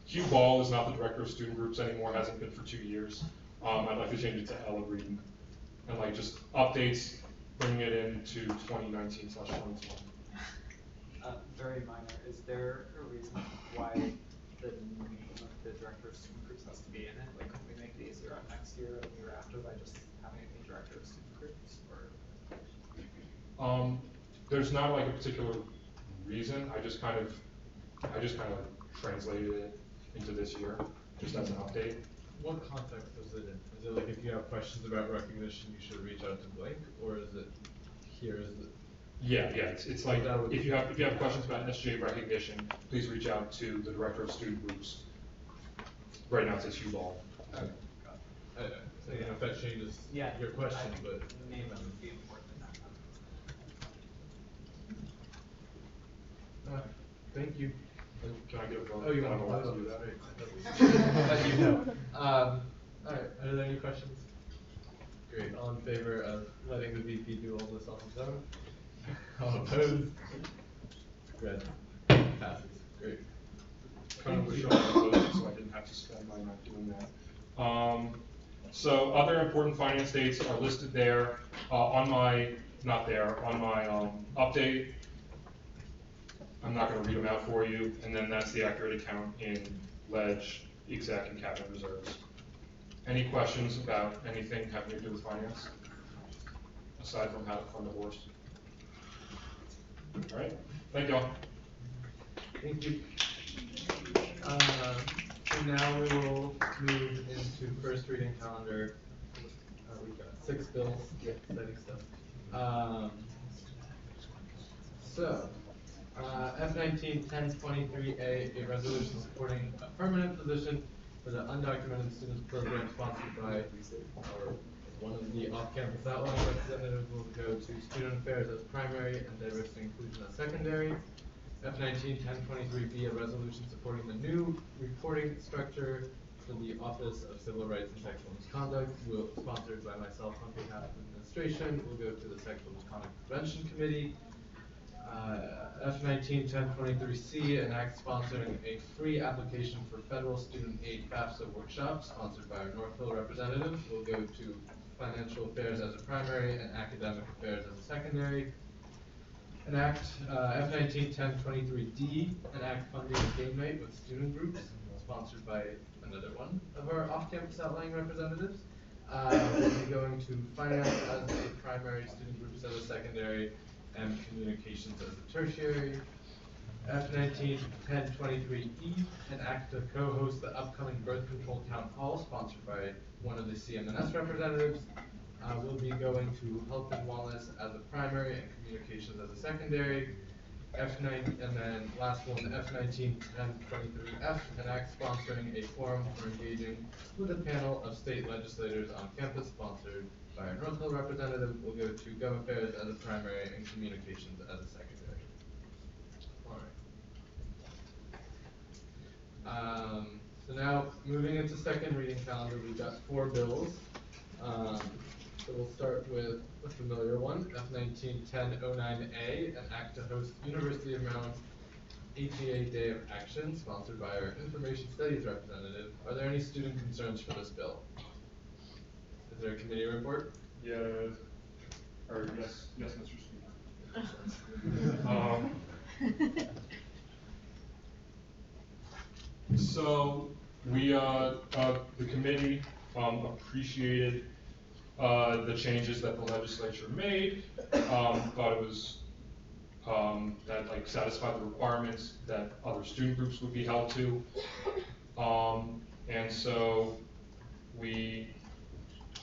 Hugh Ball is not the director of student groups anymore, hasn't been for 2 years. I'd like to change it to Ella Breeden. And like just updates, bringing it into 2019/2020. Very minor. Is there a reason why the name of the director of student groups has to be in it? Like, can we make it easier on next year and the year after by just having it be director of student groups? Or There's not like a particular reason. I just kind of like translated it into this year, just as an update. What context is it in? Is it like if you have questions about recognition, you should reach out to blank, or is it here? Is it? Yeah, it's like if you have questions about SGA recognition, please reach out to the director of student groups. Right now it says Hugh Ball. Okay, got it. So you know if that changes your question, but the name would be important than that. Thank you. Can I get a vote? Oh, you I want don't to know vote? why to do that. Let you know. All right. Are there any questions? Great. All in favor of letting the VP do all this on his own? All opposed? Good. Passes. Great. Kind of wish I had voted so I didn't have to spend my night doing that. So other important finance dates are listed there on my update. I'm not going to read them out for you, and then that's the accurate account in ledge, exec, and cabinet reserves. Any questions about anything having to do with finance, aside from how to fund a horse? All right, thank y'all. Thank you. So now we will move into first reading calendar. We've got 6 bills, exciting stuff. So, F19-1023A, a resolution supporting a permanent position for the undocumented students program sponsored by one of the off-campus outlying representatives will go to student affairs as primary and diversity and inclusion as secondary. F19-1023B, a resolution supporting the new reporting structure for the Office of Civil Rights and Sexual Misconduct, sponsored by myself on behalf of administration, will go to the Sexual Misconduct Prevention Committee. F19-1023C, an act sponsoring a free application for federal student aid FAFSA workshop, sponsored by our Northville representative, will go to financial affairs as a primary and academic affairs as a secondary. An act, F19-1023D, an act funding a game night with student groups, sponsored by another one of our off-campus outlying representatives. We'll be going to finance as a primary, student groups as a secondary, and communications as a tertiary. F19-1023E, an act to co-host the upcoming birth control town hall sponsored by one of the CMNS representatives. We'll be going to health and wellness as a primary and communications as a secondary. F9, and then last one, F19-1023F, an act sponsoring a forum for engaging with a panel of state legislators on campus sponsored by our Northville representative. We'll go to Gov Affairs as a primary and communications as a secondary. Alright. So now, moving into second reading calendar, we've got 4 bills. So we'll start with a familiar one, F19-1009A, an act to host University of Maryland's HGA Day of Action, sponsored by our Information Studies representative. Are there any student concerns for this bill? Is there a committee report? Yes, Mr. Speaker. So we, the committee, appreciated the changes that the legislature made. Thought it was that like satisfied the requirements that other student groups would be held to. And so we,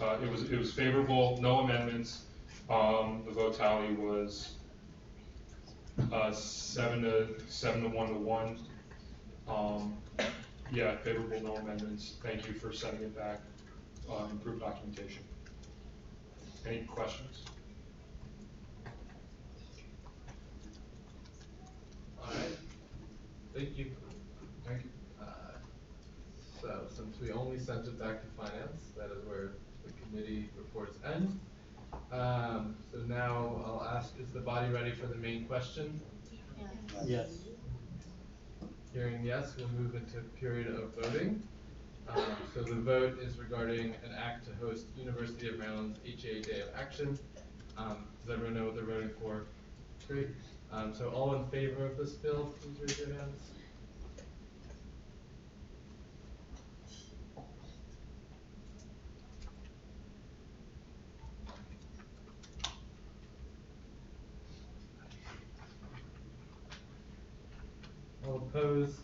it was favorable, no amendments. The vote tally was 7 to 1 to 1. Yeah, favorable, no amendments. Thank you for sending it back. Improved documentation. Any questions? All right. Thank you. Thank you. So since we only sent it back to finance, that is where the committee reports end. So now I'll ask, is the body ready for the main question? Yes. Hearing yes, we'll move into a period of voting. So the vote is regarding an act to host University of Maryland's HA Day of Action. Does everyone know what they're voting for? Great. So all in favor of this bill, please raise your hands. All opposed?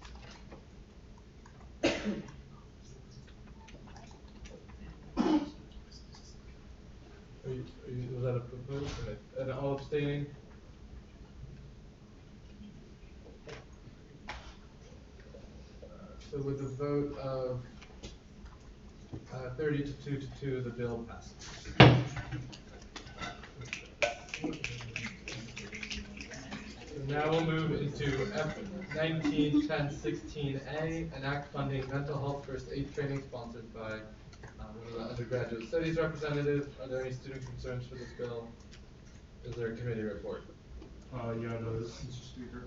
Was that a proposed? Okay. And all abstaining? So with a vote of 30 to 2 to 2, the bill passes. So now we'll move into F19-1016A, an act funding mental health first aid training sponsored by one of the undergraduate studies representatives. Are there any student concerns for this bill? Is there a committee report? Yeah, there is, Mr. Speaker.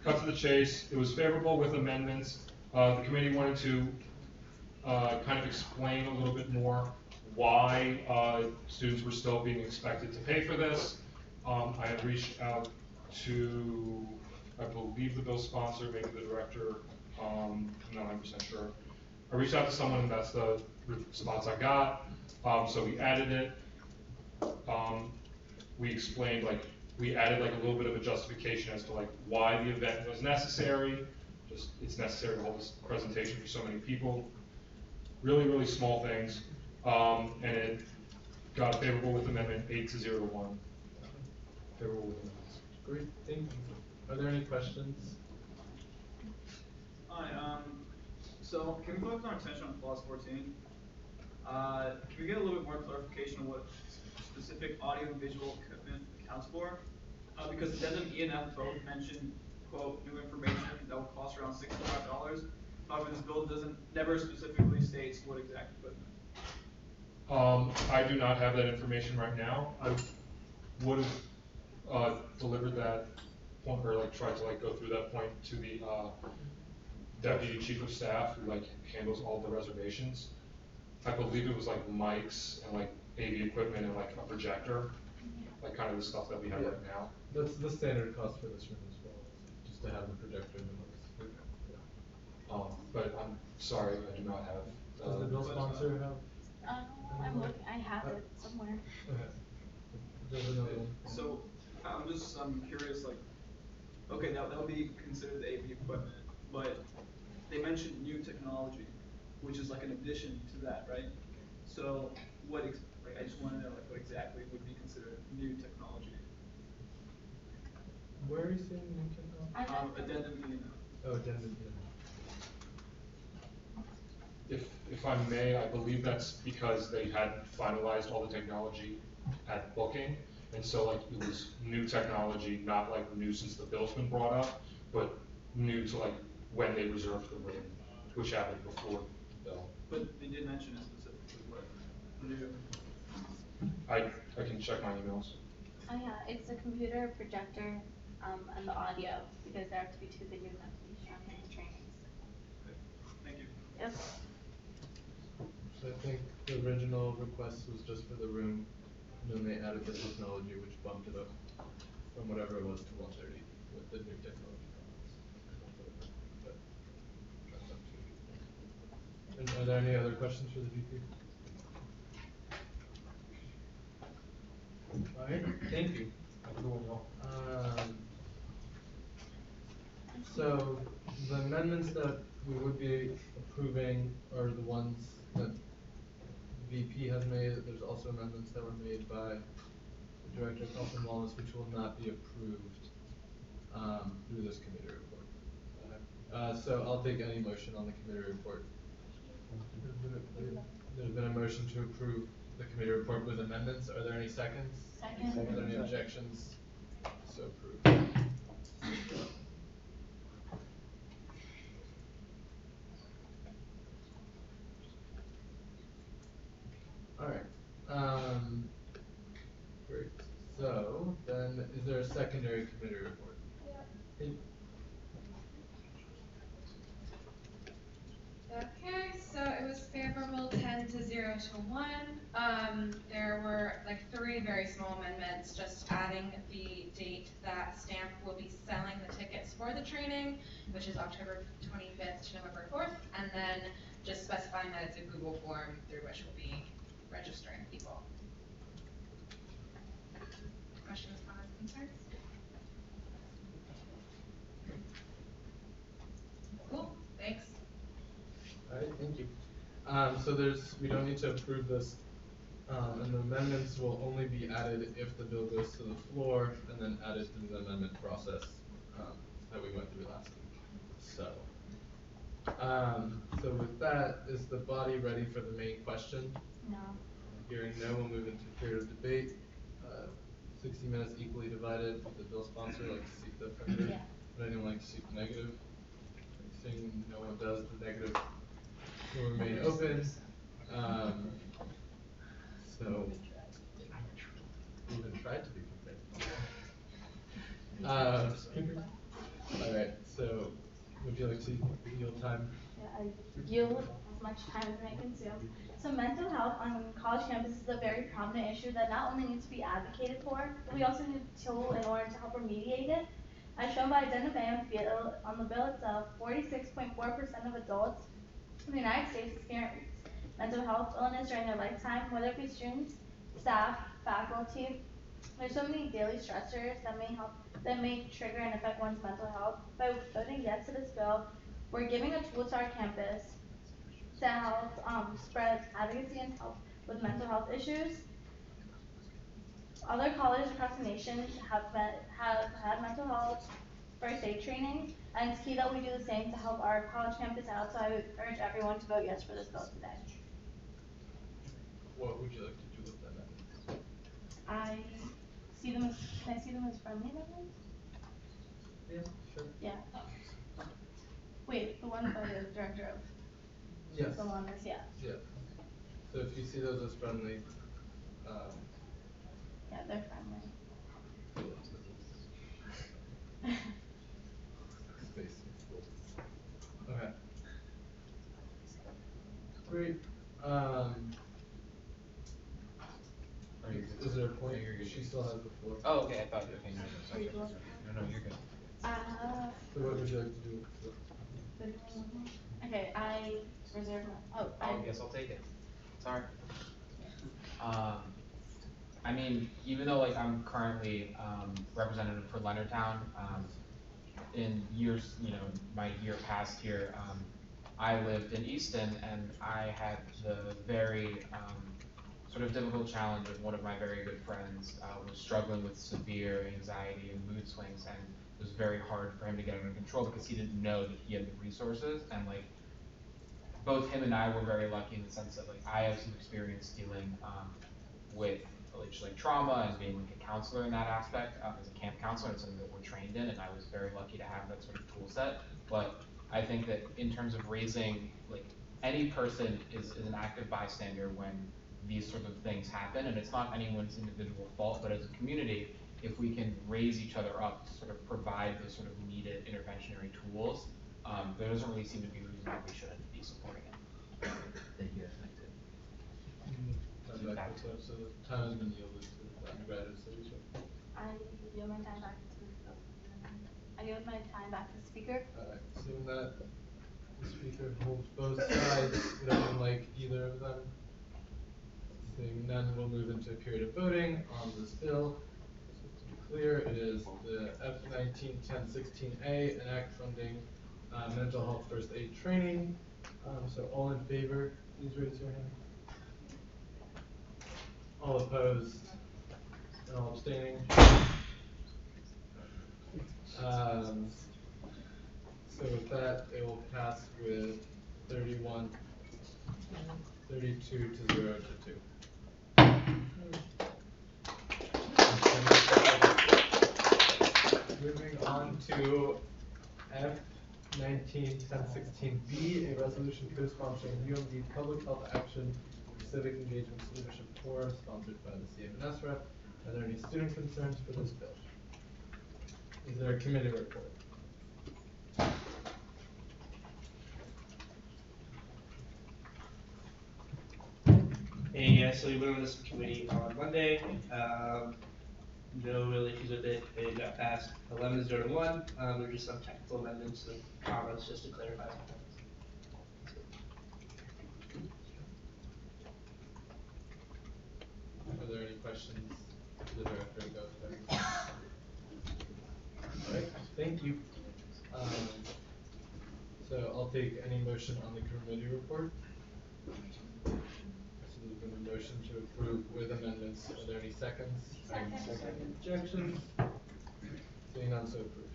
Cut to the chase. It was favorable with amendments. The committee wanted to kind of explain a little bit more why students were still being expected to pay for this. I had reached out to, I believe, the bill sponsor, maybe the director. I'm not 100% sure. I reached out to someone, and that's the response I got. So we added it. We explained, like, we added like a little bit of a justification as to like why the event was necessary. Just it's necessary to hold this presentation for so many people. Really, really small things. And it got favorable with amendment 8 to 0 to 1. Favorable with amendments. Great, thank you. Are there any questions? Hi, so can we focus our attention on clause 14? Can we get a little bit more clarification on what specific audio and visual equipment accounts for? Because addendum E and F both mention, quote, new information that will cost around $65. However, this bill never specifically states what exact equipment. I do not have that information right now. I would have delivered that point, or like tried to like go through that point to the deputy chief of staff who like handles all the reservations. I believe it was like mics and like AV equipment and like a projector, like kind of the stuff that we have right now. That's the standard cost for this room as well, just to have the projector and the mics. But I'm sorry, I do not have. Does the bill sponsor have? I'm looking, I have it somewhere. Okay. There's another one. So, I'm just, curious, like, okay, that would be considered the AV equipment, but they mentioned new technology, which is like an addition to that, right? So, like, I just wanna know, like, what exactly would be considered new technology? Where are you seeing new technology? Addendum E. Oh, addendum, If I may, I believe that's because they hadn't finalized all the technology at booking. And so like it was new technology, not like new since the bill's been brought up, but new to like when they reserved the room, which happened before the bill. But they did mention it specifically, what new. I can check my emails. Oh yeah, it's the computer, projector, and the audio, because there have to be two videos that have to be shown in the trainings. Thank you. Yep. So I think the original request was just for the room, and then they added the technology, which bumped it up from whatever it was to 130 with the new technology comments. But that's up to you. And are there any other questions for the VP? Alright, thank you. Have a good one, y'all. So the amendments that we would be approving are the ones that VP has made. There's also amendments that were made by the Director of Health and Wellness, which will not be approved through this committee report. So I'll take any motion on the committee report. There's been a motion to approve the committee report with amendments. Are there any seconds? Second. Are there any objections? So approved. Alright, great. So then, is there a secondary committee report? Yeah. Okay, so it was favorable 10-0 to 1. There were like 3 very small amendments, just adding the date that Stamp will be selling the tickets for the training, which is October 25th to November 4th, and then just specifying that it's a Google form through which we'll be registering people. Questions, comments, concerns? Cool, thanks. Alright, thank you. So we don't need to approve this, and the amendments will only be added if the bill goes to the floor and then added through the amendment process, that we went through last week. So with that, is the body ready for the main question? No. Hearing no, we'll move into a period of debate. 60 minutes equally divided. Would the bill sponsor like to seek the affirmative? Yeah. Would anyone like to seek the negative? Seeing no one does, the negative will remain open. So even tried to be prepared. Alright, so would you like to yield time? Yeah, I yield as much time as I consume. So mental health on college campus is a very prominent issue that not only needs to be advocated for, but we also need a tool in order to help remediate it. As shown by Addendum A on the bill itself, 46.4% of adults in the United States experience mental health illness during their lifetime, whether it be students, staff, faculty. There's so many daily stressors that may trigger and affect one's mental health. By voting yes to this bill, we're giving a tool to our campus to help spread advocacy and help with mental health issues. Other colleges across the nation have had mental health first aid trainings, and it's key that we do the same to help our college campus out, so I would urge everyone to vote yes for this bill today. What would you like to do with the amendments? Can I see them as friendly amendments? Yeah, sure. Yeah. Wait, the one by the director of Yes. the wellness, yeah. Yeah. So if you see those as friendly, yeah, they're friendly. Okay. Great. Is there a point? She still has the floor. Oh, okay, I thought, okay, no, you're good. So what would you like to do with the? Okay, I reserve my, I guess I'll take it. Sorry. I mean, even though like I'm currently representative for Leonardtown, in years, my year past here, I lived in Easton and I had the very sort of difficult challenge of one of my very good friends was struggling with severe anxiety and mood swings, and it was very hard for him to get under control because he didn't know that he had the resources. And like both him and I were very lucky in the sense that like I have some experience dealing with like just like trauma and being like a counselor in that aspect as a camp counselor. It's something that we're trained in, and I was very lucky to have that sort of tool set. But I think that in terms of raising, like any person is an active bystander when these sort of things happen, and it's not anyone's individual fault, but as a community, if we can raise each other up to sort of provide those sort of needed interventionary tools, there doesn't really seem to be a reason why we shouldn't be supporting it. Thank you. So the time has been yielded to the undergraduate studies. I yield my time back to the speaker. Seeing that the speaker holds both sides, would anyone like either of them? Seeing none, we'll move into a period of voting on this bill. So to be clear, it is the F19-1016A, enact funding mental health first aid training. So all in favor, please raise your hand. All opposed and all abstaining. So with that, it will pass with 32 to 0 to 2. Moving on to F19-1016B, a resolution co-sponsoring UMD Public Health Action for Civic Engagement Leadership Forum, sponsored by the CMNS rep. Are there any student concerns for this bill? Is there a committee report? Hey, so we went on this committee on Monday. No real issues with it. It got passed 11-0 to 1. There were just some technical amendments and comments just to clarify some things. Are there any questions to the director about that? All right, thank you. So I'll take any motion on the committee report. So there's been a motion to approve with amendments. Are there any seconds? Second. Objections? Seeing none, so approved.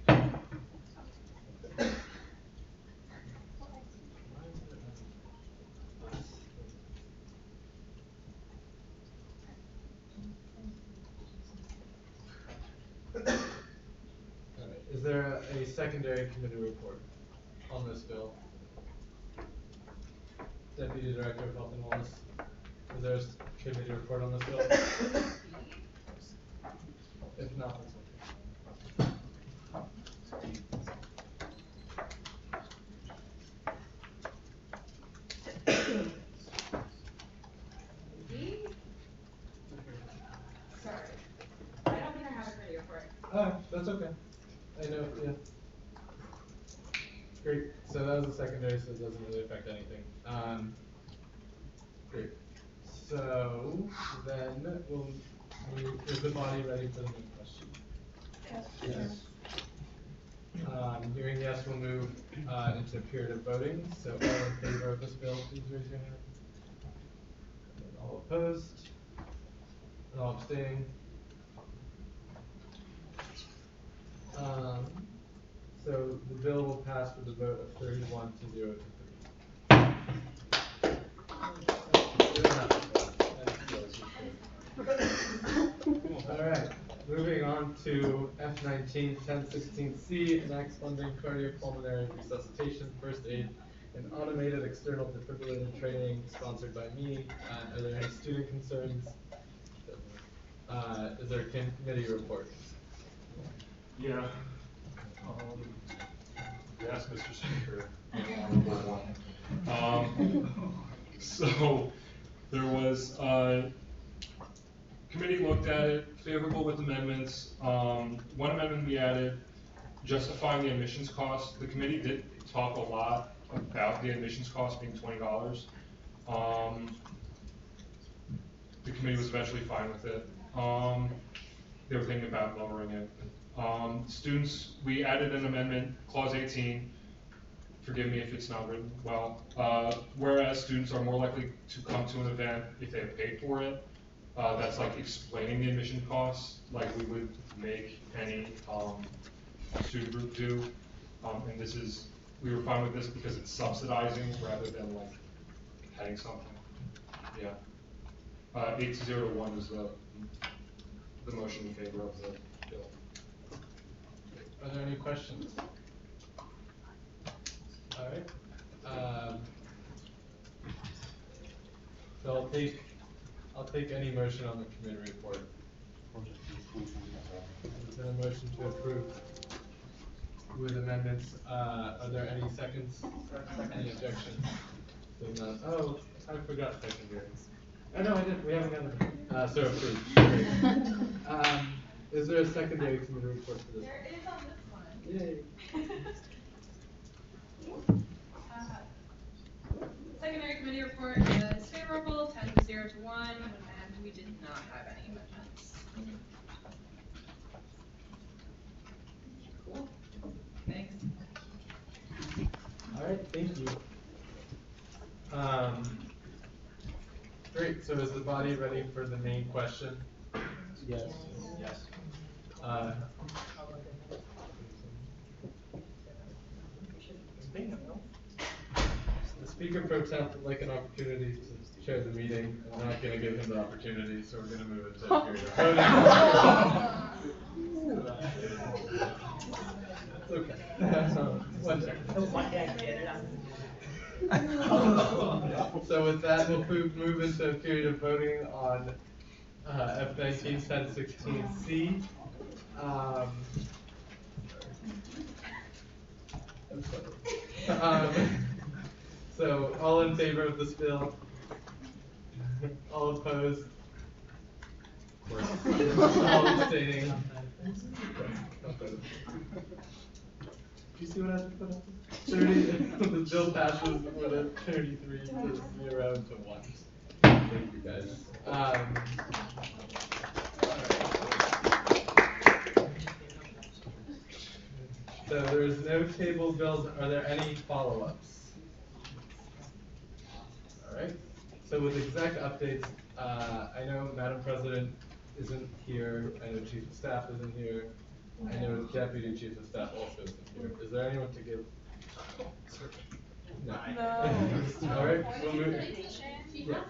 Alright, is there a secondary committee report on this bill? Deputy Director of Health and Wellness, is there a committee report on this bill? If not, that's okay. Sorry. I don't think I have a committee report. Oh, that's okay. I know, yeah. Great, so that was a secondary, so it doesn't really affect anything. Great. So then we'll move, is the body ready for the main question? Yes. Hearing yes, we'll move into a period of voting. So all in favor of this bill, please raise your hand. And all opposed? And all abstaining? So the bill will pass with a vote of 31 to 0 to 3. Alright, moving on to F19-1016C, enact funding cardiopulmonary resuscitation, first aid, and automated external defibrillator training, sponsored by me. Are there any student concerns? Is there a committee report? Yeah. Yes, Mr. Speaker. So there was committee looked at it, favorable with amendments. One amendment we added, justifying the admissions cost. The committee did talk a lot about the admissions cost being $20. The committee was eventually fine with it. They were thinking about lowering it. Students, we added an amendment, clause 18. Forgive me if it's not written well. Whereas students are more likely to come to an event if they have paid for it. That's like explaining the admission costs, like we would make any student group do. And this is, we were fine with this because it's subsidizing rather than like paying something. Yeah. 8-0 to 1 is the motion in favor of the bill. Are there any questions? All right. So I'll take any motion on the committee report. Is there a motion to approve with amendments? Are there any seconds? Any objections? Seeing none. Oh, I forgot secondaries. Oh no, I didn't. We haven't gotten it. So approved. Great. Is there a secondary committee report for this? There is on this one. Yay. Secondary committee report is favorable, 10-0 to 1, and we did not have any amendments. Cool. Thanks. All right, thank you. Great, so is the body ready for the main question? Yes. Yes. The speaker pro temp would like an opportunity to chair the meeting. I'm not going to give him the opportunity, so we're going to move it to a period of voting. It's okay. One second. So with that, we'll move into a period of voting on F19 1016C. So all in favor of this bill? All opposed? All abstaining? Do you see what I just put up? 30, the bill passes with a 33 to 0 to 1. Thank you guys. So there's no table bills. Are there any follow-ups? All right. So with exec updates, I know Madam President isn't here. I know Chief of Staff isn't here. I know Deputy Chief of Staff also isn't here. Is there anyone to give? No. All right. We'll move. Yeah.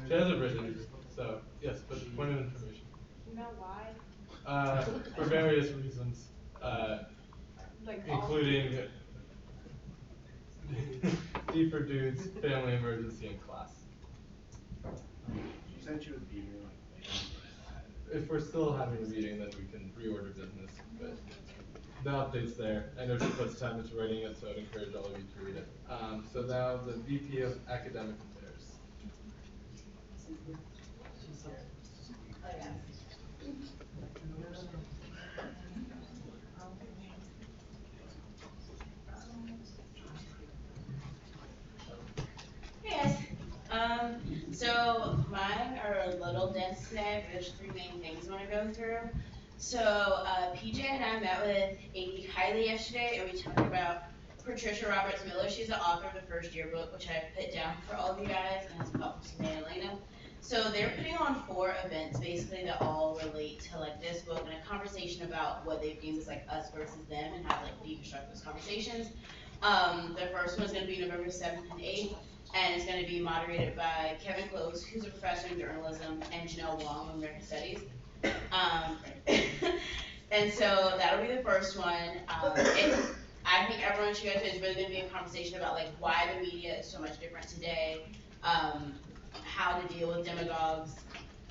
She hasn't written, so yes, but point of information. Do you know why? For various reasons, including deeper dudes, family emergency, and class. She said she would be here like later. If we're still having a meeting, then we can reorder business, but the update's there. I know she puts time into writing it, so I'd encourage all of you to read it. So now the VP of Academic Affairs. Hey guys. So mine are a little dense today, but there's 3 main things I want to go through. So PJ and I met with AD Kylie yesterday, and we talked about Patricia Roberts Miller. She's the author of the first yearbook, which I put down for all of you guys, and it's published in Atlanta. So they're putting on 4 events basically that all relate to like this book and a conversation about what they've deemed as like us versus them and how like deconstruct those conversations. The first one's going to be November 7th and 8th, and it's going to be moderated by Kevin Close, who's a professor in journalism, and Janelle Wong of American Studies. And so that'll be the first one. I think everyone should go to. It's really going to be a conversation about like why the media is so much different today, how to deal with demagogues.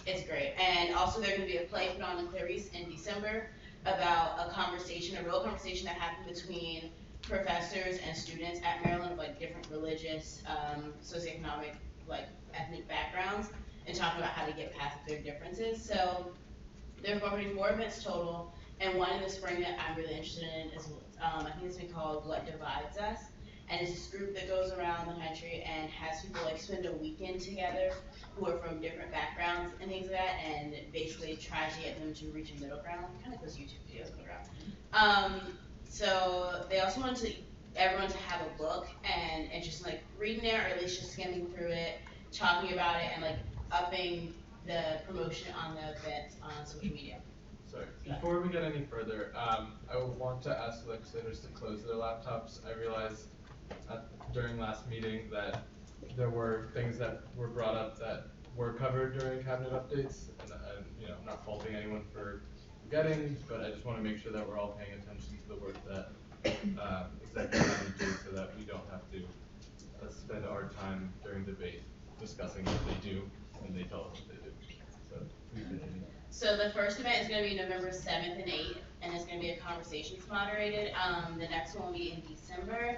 It's great. And also there's going to be a play put on in Clarice in December about a conversation, a real conversation that happened between professors and students at Maryland of like different religious, socioeconomic, like ethnic backgrounds, and talking about how to get past their differences. So they're incorporating 4 events total, and one in the spring that I'm really interested in is, I think it's been called What Divides Us. And it's this group that goes around the country and has people like spend a weekend together who are from different backgrounds and things like that, and basically try to get them to reach a middle ground, kind of like those YouTube videos middle ground. So they also want everyone to have a book and just like reading it, or at least just skimming through it, talking about it, and like upping the promotion on the event on social media. Sorry, before we get any further, I would want to ask legislators to close their laptops. I realized during last meeting that there were things that were brought up that were covered during cabinet updates, and you know, I'm not faulting anyone for forgetting, but I just want to make sure that we're all paying attention to the work that executive cabinet did, so that we don't have to spend our time during debate discussing what they do when they tell us what they do. So please continue. So the first event is going to be November 7th and 8th, and it's going to be a conversations moderated. The next one will be in December,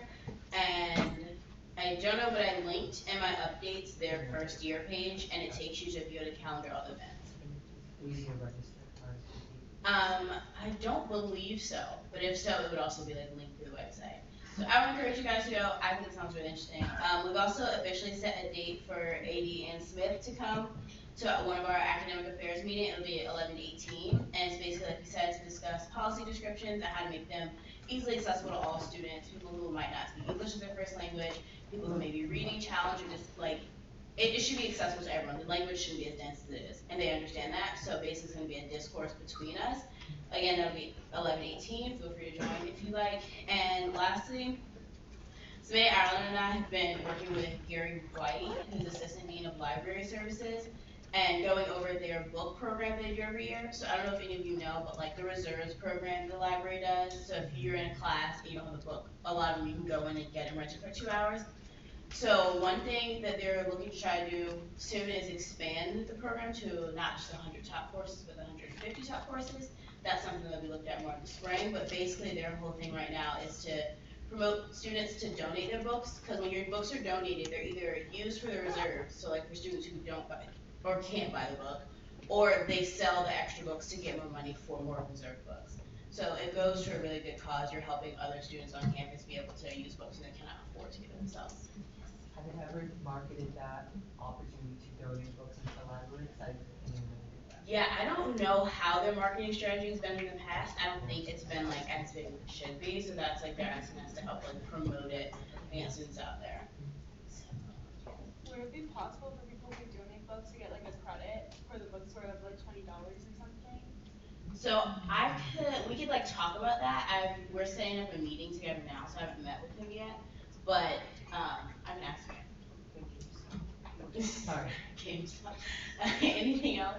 and I don't know, but I linked in my updates their first year page, and it takes you to view the calendar of events. I don't believe so, but if so, it would also be like linked through the website. So I would encourage you guys to go. I think it sounds really interesting. We've also officially set a date for AD and Smith to come to one of our academic affairs meeting. It'll be 11/18, and it's basically, like we said, to discuss policy descriptions and how to make them easily accessible to all students, people who might not speak English as their first language, people who may be reading challenged, or just like, it should be accessible to everyone. The language shouldn't be as dense as it is, and they understand that. So basically, it's going to be a discourse between us. Again, that'll be 11/18. Feel free to join if you like. And lastly, Samantha, Ireland, and I have been working with Gary White, who's Assistant Dean of Library Services, and going over their book program they do every year. So I don't know if any of you know, but like the reserves program the library does. So if you're in a class and you don't have a book, a lot of them you can go in and get it rented for 2 hours. So one thing that they're looking to try to do soon is expand the program to not just 100 top courses, but 150 top courses. That's something that we looked at more in the spring, but basically their whole thing right now is to promote students to donate their books, because when your books are donated, they're either used for the reserves, so like for students who don't buy or can't buy the book, or they sell the extra books to get more money for more reserved books. So it goes to a really good cause. You're helping other students on campus be able to use books they cannot afford to get themselves. Have you ever marketed that opportunity to donate books into the library? Yeah, I don't know how their marketing strategy has been in the past. I don't think it's been like as big as it should be. So that's like their asking us to help like promote it and get students out there. Would it be possible for people who donate books to get like a credit for the bookstore of like $20 or something? So we could like talk about that. We're setting up a meeting together now, so I haven't met with him yet. But I can ask him. Sorry. Anything else?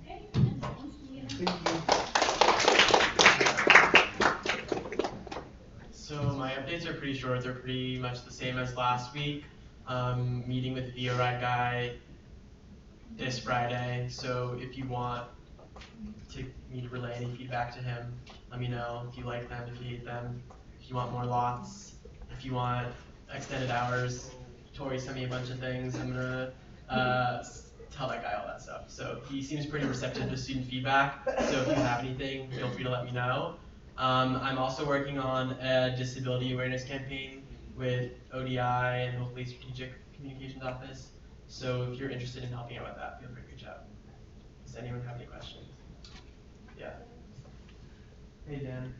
Okay. So my updates are pretty short. They're pretty much the same as last week. Meeting with the VORAD guy this Friday. So if you want me to relay any feedback to him, let me know. If you like them, if you hate them, if you want more lots, if you want extended hours. Tori sent me a bunch of things. I'm gonna tell that guy all that stuff. So he seems pretty receptive to student feedback. So if you have anything, feel free to let me know. I'm also working on a disability awareness campaign with ODI and hopefully Strategic Communications Office. So if you're interested in helping out with that, feel free to reach out. Does anyone have any questions? Yeah. Hey Dan,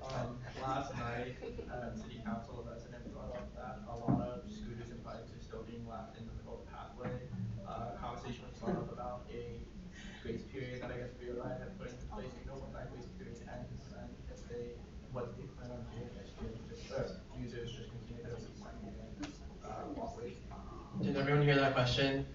last night at City Council, a resident brought up that a lot of scooters and bikes are still being left in the middle of the pathway. Conversation was brought up about a grace period that I guess VRI had put into place. You know when that grace period ends and if what they plan on doing if users just continue to leave cycling and walkways. Did everyone hear that question?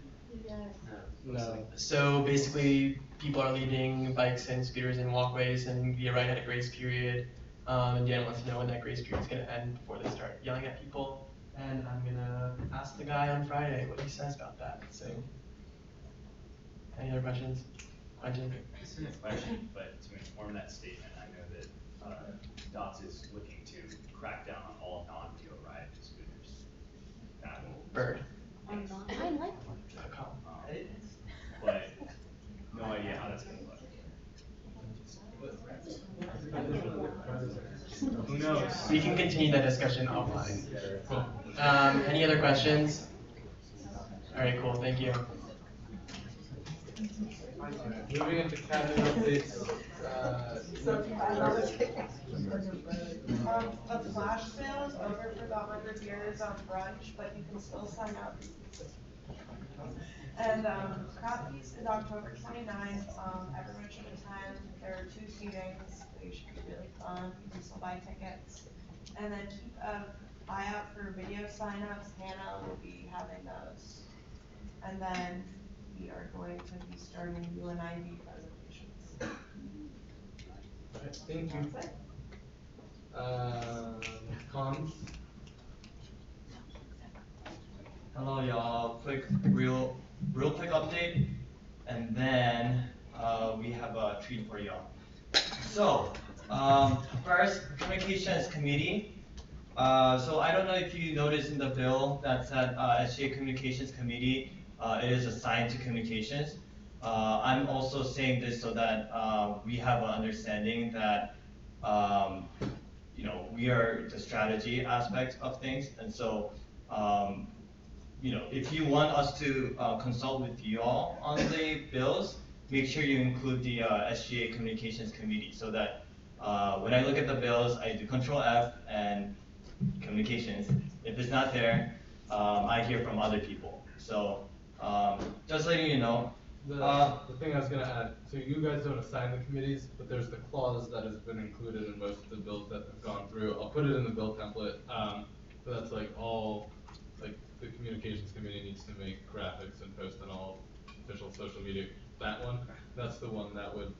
Yes. No. So basically, people are leaving bikes and scooters in walkways, and VRI had a grace period. And Dan wants to know when that grace period is going to end before they start yelling at people. And I'm going to ask the guy on Friday what he says about that. So, any other questions? Quentin? This isn't a question, but to inform that statement, I know that DOTS is looking to crack down on all non-VRI scooters. That will. Bird. I like But no idea how that's going to look. Who knows? we can continue that discussion offline. Cool. Any other questions? All right, cool. Thank you. Moving into cabinet updates, The flash sale is over for the 100 years on brunch, but you can still sign up. And, Crop Feast is October 29th, everyone should attend, there are 2 seatings, they should be really fun, you can still buy tickets. And then keep an eye out for video signups, Hannah will be having those. And then we are going to be starting UNIV presentations. Alright, thank you. Cons? Hello y'all, real quick update, and then we have a treat for y'all. So, first, communications committee. So I don't know if you noticed in the bill that said SGA communications committee, it is assigned to communications. I'm also saying this so that we have an understanding that you know, we are the strategy aspect of things, and so you know, if you want us to consult with you all on the bills, make sure you include the SGA Communications Committee so that when I look at the bills, I do Control F and Communications. If it's not there, I hear from other people. So just letting you know. The thing I was gonna add, so you guys don't assign the committees, but there's the clause that has been included in most of the bills that have gone through. I'll put it in the bill template, but that's like all, like the communications committee needs to make graphics and post on all official social media. That one, that's the one that would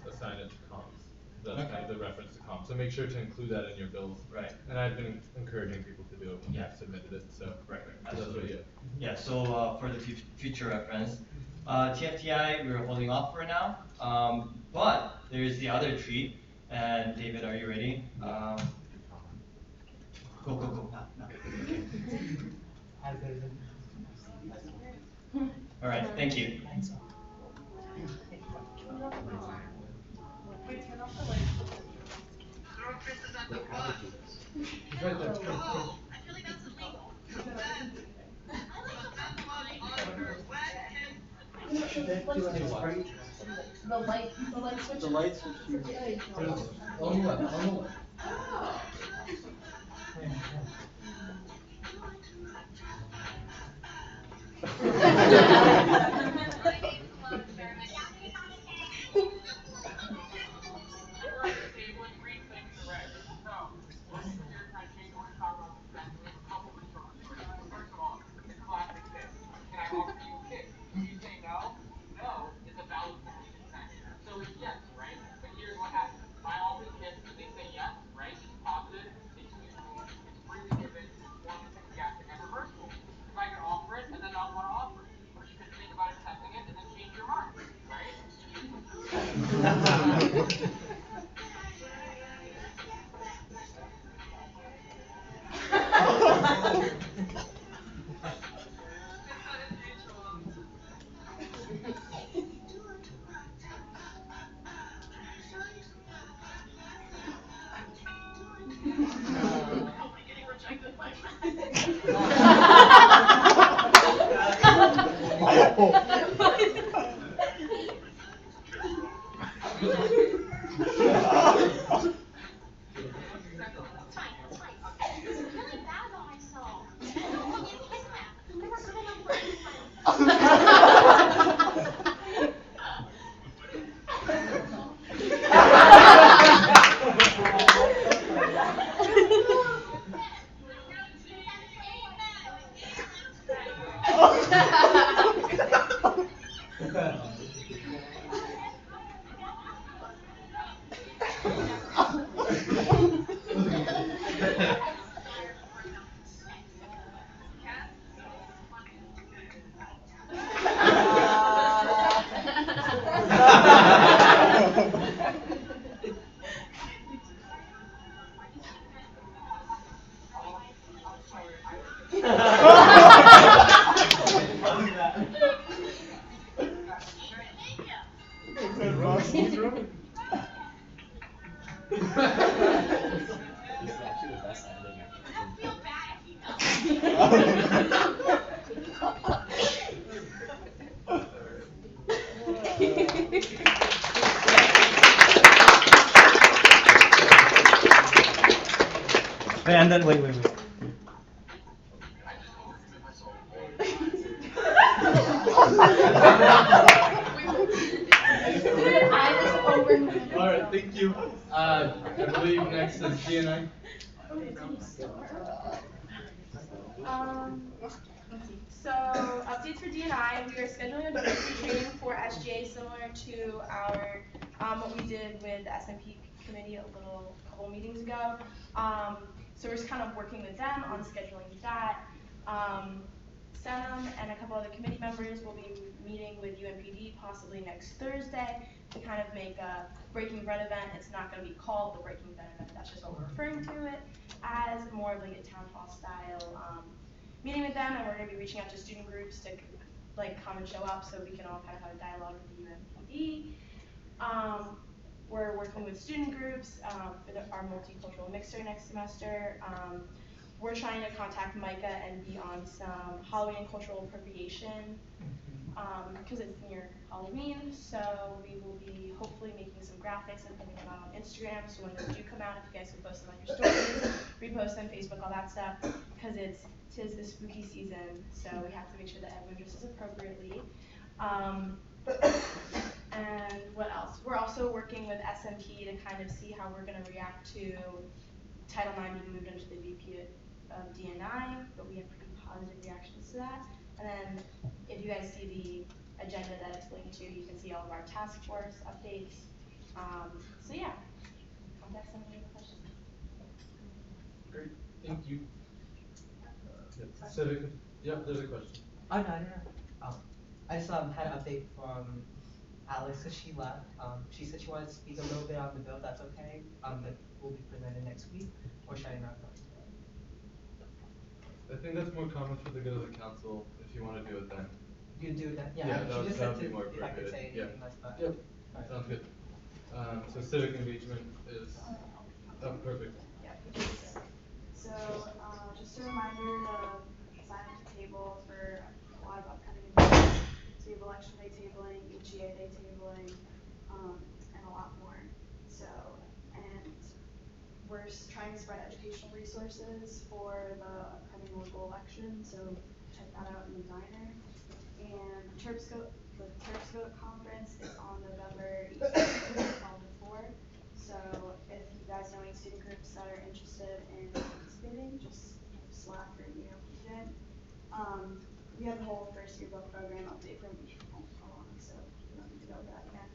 assign it to comms. That's kind of the reference to comms. So make sure to include that in your bills. Right. And I've been encouraging people to do it when they've submitted it, so. Right, Absolutely. Yeah, so for the future reference, TFTI we're holding off for now, but there's the other treat, and David, are you ready? Go. All right, thank you. The light switch. The light switch. On the left. And then wait. Alright, thank you. I believe next is GNI. Let's see. So, updates for DNI. We are scheduling a diversity training for SGA similar to our what we did with the SMP committee a couple meetings ago. So we're just kind of working with them on scheduling that. Sam and a couple other committee members will be meeting with UMPD possibly next Thursday to kind of make a Breaking Bread event. It's not going to be called the Breaking Bread event. That's just what we're referring to it as, more of like a town hall style meeting with them, and we're going to be reaching out to student groups to like come and show up so we can all kind of have a dialogue with the UMPD. We're working with student groups for our multicultural mixer next semester. We're trying to contact Micah and be on some Halloween and cultural appropriation because it's near Halloween. So we will be hopefully making some graphics and putting them out on Instagram. So when those do come out, if you guys can post them on your stories, repost them, Facebook, all that stuff, because tis the spooky season. So we have to make sure that everyone dresses appropriately. And what else? We're also working with SMP to kind of see how we're going to react to Title IX being moved into the VP of DNI, but we have pretty positive reactions to that. And then if you guys see the agenda that it's linked to, you can see all of our task force updates. So yeah, contact some of the questions. Great, thank you. Civic, yep, there's a question. Oh, no. I just had an update from Alex because she left. She said she wanted to speak a little bit on the bill. That's okay. That will be presented next week, or should I not go? I think that's more common for the good of the council. If you want to do it then. You can do it then. Yeah. Yeah, She just that said would be to more if I could say appropriate. anything less, but Yep. Alright. Sounds good. So civic engagement is perfect. Yep. So, just a reminder to sign up to table for a lot of upcoming events. So we have election day tabling, UGA day tabling, and a lot more. So, and we're trying to spread educational resources for the upcoming local election. So check that out in the diner. And the Terps Vote conference is on November 18th, 12 to 4. So if you guys know any student groups that are interested in participating, just Slack or email PJ. We have the whole first year book program update from along, so we don't need to go over that again.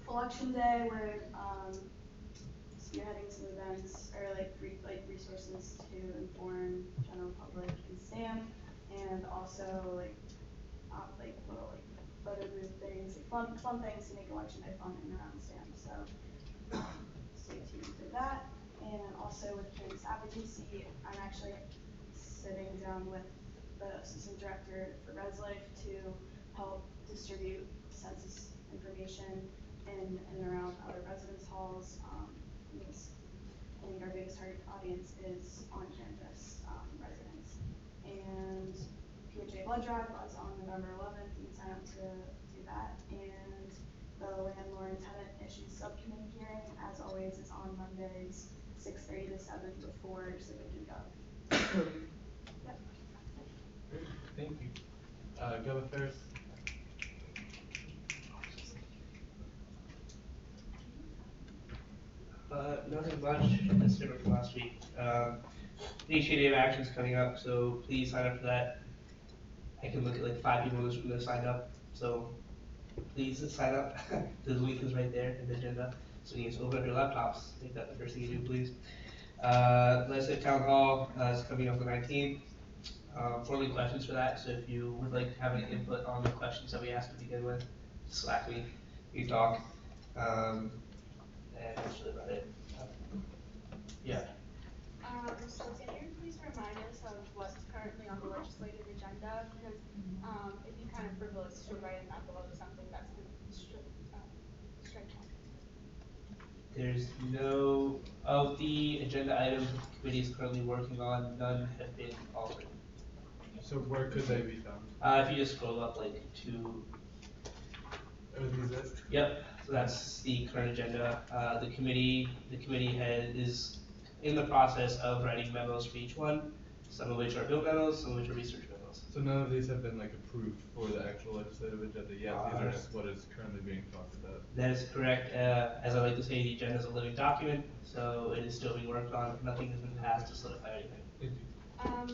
Election day, we're spearheading some events or like resources to inform general public in STEM, and also like little photo booth things, like fun things to make election day fun in and around STEM. So stay tuned for that. And also with campus advocacy, I'm actually sitting down with the assistant director for ResLife to help distribute census information in and around other residence halls. Because I think our biggest target audience is on campus residents. And PHA blood drive was on November 11th. You can sign up to do that. And the landlord and tenant issues subcommittee hearing, as always, is on Mondays, 6:30 to 7 before Civic and Gov. Yep. Great, thank you. Gov Affairs. Nothing much, that's different from last week. Initiative action's coming up, so please sign up for that. I can look at like 5 people in this room that signed up, so please sign up. The link is right there in the agenda. So you need to open up your laptops, make that the first thing you do, please. Legislative Town Hall is coming up the 19th. 40 questions for that, so if you would like to have any input on the questions that we asked to begin with, Slack me, we can talk. And that's really about it. Yeah. So can you please remind us of what's currently on the legislative agenda? Because it'd be kind of frivolous to write an envelope something that's been straight on. There's no, of the agenda items that the committee is currently working on, none have been altered. So where could they be found? If you just scroll up like 2 Yep, so that's the current agenda. The committee is in the process of writing memos for each one, some of which are build memos, some of which are research memos. So none of these have been like approved for the actual legislative agenda yet, these are just what is currently being talked about. That is correct. As I like to say, the agenda is a living document, so it is still being worked on. Nothing has been passed to solidify anything.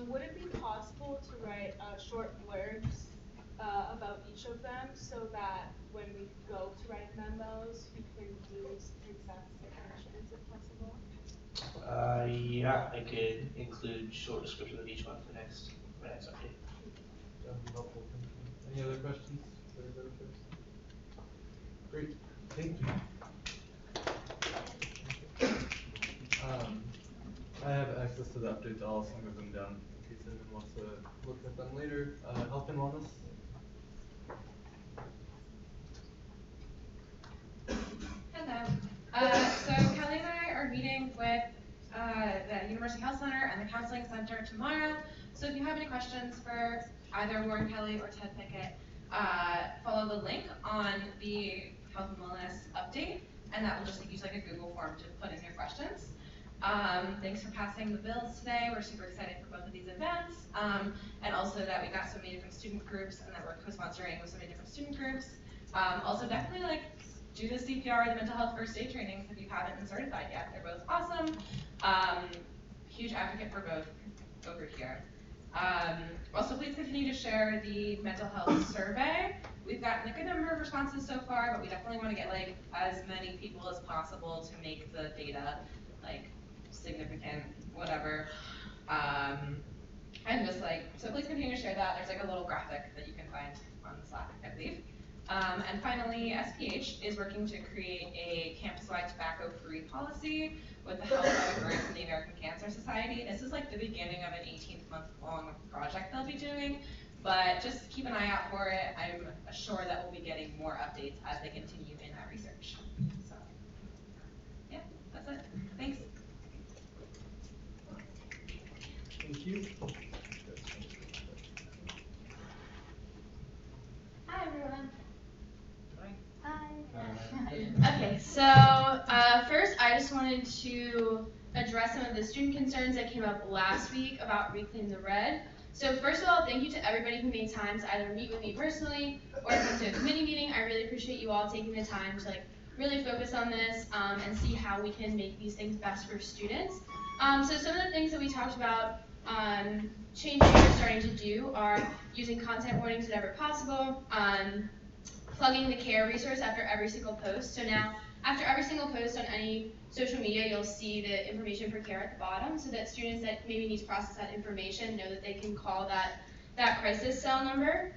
Would it be possible to write short blurbs about each of them so that when we go to write memos, we can use exact citations if possible? Yeah, I could include short description of each one for next update. That would be helpful, thank you. Any other questions for the first? Great, thank you. I have access to the updates, I'll also move them down in case anyone wants to look at them later. Health and wellness? Hello. So Kelly and I are meeting with the University Health Center and the Counseling Center tomorrow. So if you have any questions for either Warren Kelly or Ted Pickett, follow the link on the Health and Wellness update, and that will just use like a Google form to put in your questions. Thanks for passing the bills today. We're super excited for both of these events, and also that we got so many different student groups and that we're co-sponsoring with so many different student groups. Also definitely like do the CPR, the mental health first aid trainings if you haven't been certified yet. They're both awesome. Huge advocate for both over here. Also, please continue to share the mental health survey. We've gotten a good number of responses so far, but we definitely want to get like as many people as possible to make the data like significant, whatever. And just like, so please continue to share that. There's like a little graphic that you can find on Slack, I believe. And finally, SPH is working to create a campus-wide tobacco-free policy with the help of a group from the American Cancer Society. This is like the beginning of an 18-month-long project they'll be doing, but just keep an eye out for it. I'm sure that we'll be getting more updates as they continue in that research. So, yeah, that's it. Thanks. Thank you. Hi, everyone. Okay, so first I just wanted to address some of the student concerns that came up last week about Reclaim the Red. So first of all, thank you to everybody who made time to either meet with me personally or come to a committee meeting. I really appreciate you all taking the time to like really focus on this and see how we can make these things best for students. So some of the things that we talked about changes we're starting to do are using content warnings whenever possible, plugging the CARE resource after every single post. So now, after every single post on any social media, you'll see the information for CARE at the bottom so that students that maybe need to process that information know that they can call that crisis cell number.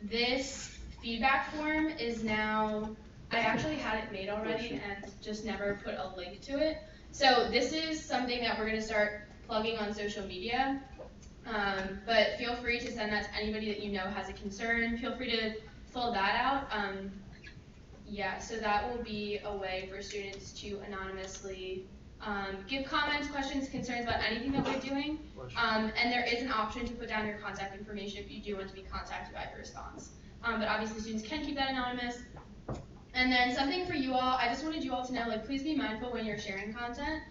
This feedback form is now, I actually had it made already and just never put a link to it. So this is something that we're going to start plugging on social media. But feel free to send that to anybody that you know has a concern. Feel free to fill that out. Yeah, so that will be a way for students to anonymously give comments, questions, concerns about anything that we're doing. And there is an option to put down your contact information if you do want to be contacted by the response. But obviously students can keep that anonymous. And then something for you all, I just wanted you all to know, like, please be mindful when you're sharing content.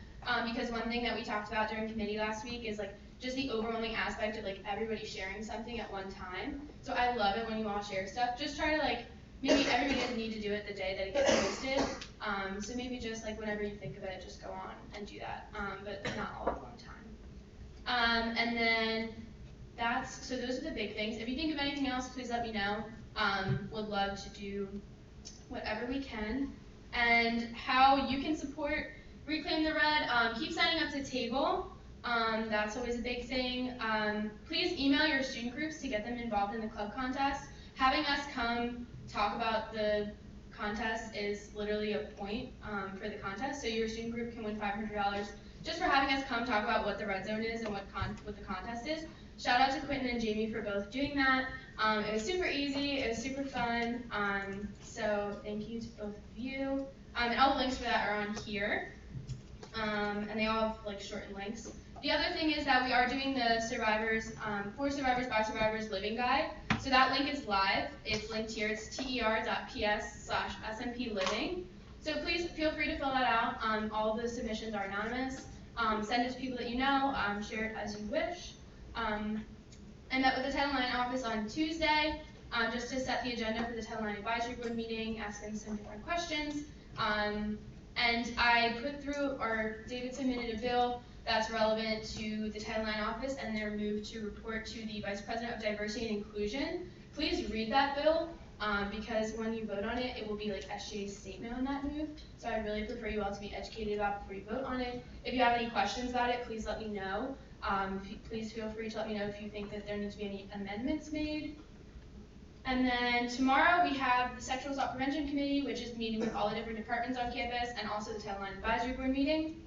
Because one thing that we talked about during committee last week is like just the overwhelming aspect of like everybody sharing something at one time. So I love it when you all share stuff. Just try to like, maybe everybody doesn't need to do it the day that it gets posted. So maybe just like whenever you think of it, just go on and do that. But not all at one time. And then so those are the big things. If you think of anything else, please let me know. Would love to do whatever we can. And how you can support Reclaim the Red, keep signing up to table. That's always a big thing. Please email your student groups to get them involved in the club contest. Having us come talk about the contest is literally a point for the contest. So your student group can win $500 just for having us come talk about what the red zone is and what the contest is. Shout out to Quentin and Jamie for both doing that. It was super easy, it was super fun. So thank you to both of you. And all the links for that are on here. And they all have like shortened links. The other thing is that we are doing the survivors, for survivors by survivors living guide. So that link is live. It's linked here. It's ter.ps/SNP living. So please feel free to fill that out. All the submissions are anonymous. Send it to people that you know. Share it as you wish. I met with the Title IX office on Tuesday, just to set the agenda for the Title IX Advisory Board meeting, asking some different questions. And I put through, or David submitted a bill that's relevant to the Title IX office and their move to report to the Vice President of Diversity and Inclusion. Please read that bill, because when you vote on it, it will be like SGA's statement on that move. So I really prefer you all to be educated about before you vote on it. If you have any questions about it, please let me know. Please feel free to let me know if you think that there need to be any amendments made. And then tomorrow we have the Sexual Assault Prevention Committee, which is meeting with all the different departments on campus, and also the Title IX Advisory Board meeting.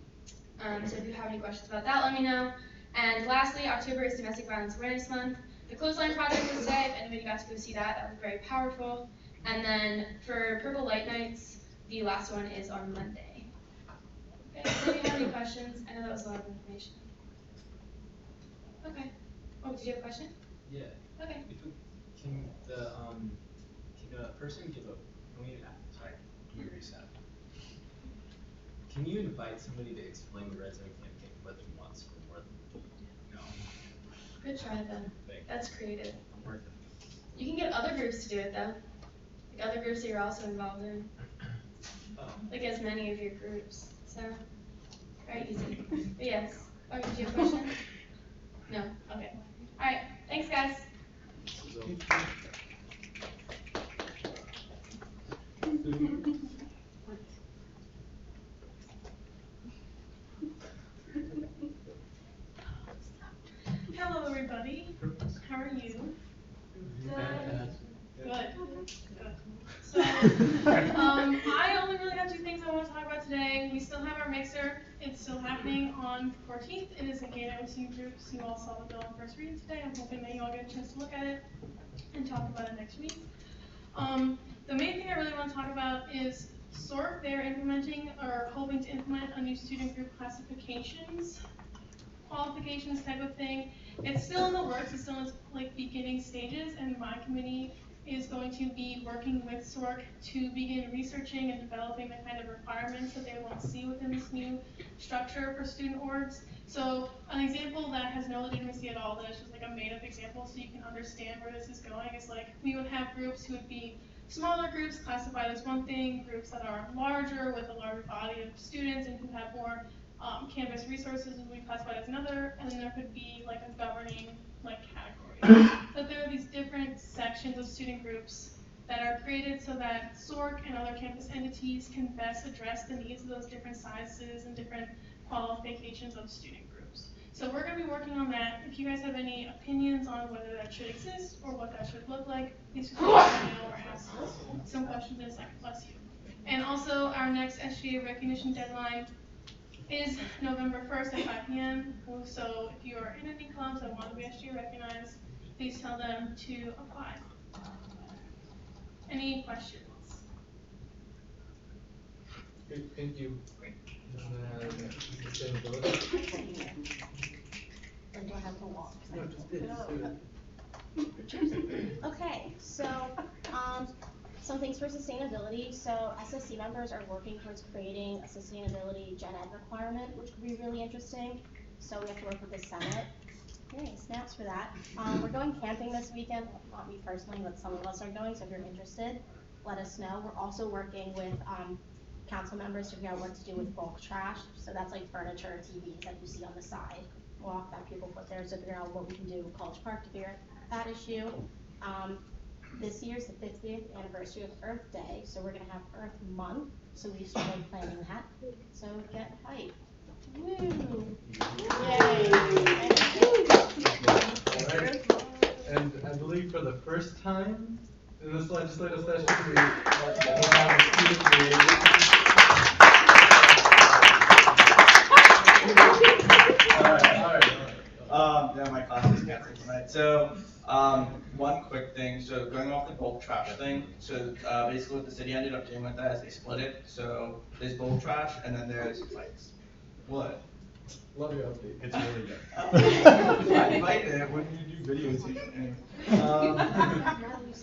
So if you have any questions about that, let me know. And lastly, October is Domestic Violence Awareness Month. The Clothesline Project was today. If anybody got to go see that, that was very powerful. And then for Purple Light Nights, the last one is on Monday. Okay, so if you have any questions, I know that was a lot of information. Okay. Oh, did you have a question? Yeah. Okay. Can the person give a, sorry, can you reset? Can you invite somebody to explain the Red Zone campaign more than once for more than, no? Good try, Ben. That's creative. I'm working. You can get other groups to do it, though. Like other groups that you're also involved in. Oh. Like as many of your groups. So, very easy. But yes. Oh, did you have a question? No? Okay. Alright. Thanks, guys. Hello, everybody. How are you? Good. Good. So, I only really have two things I want to talk about today. We still have our mixer. It's still happening on the 14th. It is engaged OSU groups. You all saw the bill on first reading today. I'm hoping that you all get a chance to look at it and talk about it next week. The main thing I really want to talk about is SORC. They're implementing or hoping to implement a new student group qualifications type of thing. It's still in the works. It's still in its like beginning stages, and my committee is going to be working with SORC to begin researching and developing the kind of requirements that they want to see within this new structure for student orgs. So an example that has no legitimacy at all, that is just like a made up example so you can understand where this is going, is like we would have groups who would be smaller groups classified as one thing, groups that are larger with a larger body of students and who have more campus resources would be classified as another, and then there could be like a governing like category. But there are these different sections of student groups that are created so that SORC and other campus entities can best address the needs of those different sizes and different qualifications of student groups. So we're going to be working on that. If you guys have any opinions on whether that should exist or what that should look like, please feel free to let me know or ask some questions in a second. Bless you. And also, our next SGA recognition deadline is November 1st at 5 p.m. So if you are in any clubs that want to be SGA recognized, please tell them to apply. Any questions? Great, thank you. And then sustainability. Or do I have to walk? No, just do it. Okay, so some things for sustainability. So SSC members are working towards creating a sustainability gen ed requirement, which could be really interesting. So we have to work with the Senate. Yay, snaps for that. We're going camping this weekend, not me personally, but some of us are going, so if you're interested, let us know. We're also working with council members to figure out what to do with bulk trash. So that's like furniture, TVs that you see on the side, walk that people put there, so figure out what we can do with College Park to figure out that issue. This year's the 50th anniversary of Earth Day, so we're gonna have Earth Month, so we started planning that. So get hyped. Woo! Yay! And I believe for the first time in this legislative session, we have a student liaison. Yeah, my class is canceled tonight. So, one quick thing. So, going off the bulk trash thing. So, basically, what the city ended up doing with that is they split it. So, there's bulk trash, and then there's like, what? Love your update. It's really good. I like it when you do videos usually.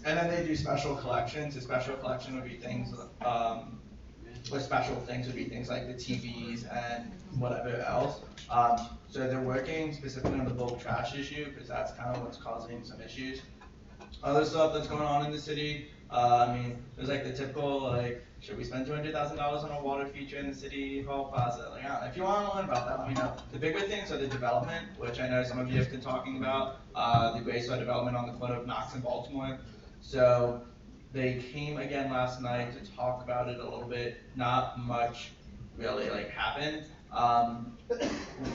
And then they do special collections. A special collection would be things, or special things would be things like the TVs and whatever else. So they're working specifically on the bulk trash issue because that's kind of what's causing some issues. Other stuff that's going on in the city, I mean, there's like the typical, like, should we spend $200,000 on a water feature in the city hall plaza? Like, I don't know. If you want to learn about that, let me know. The bigger things are the development, which I know some of you have been talking about, the Greystar development on the corner of Knox and Baltimore. So they came again last night to talk about it a little bit. Not much really like happened.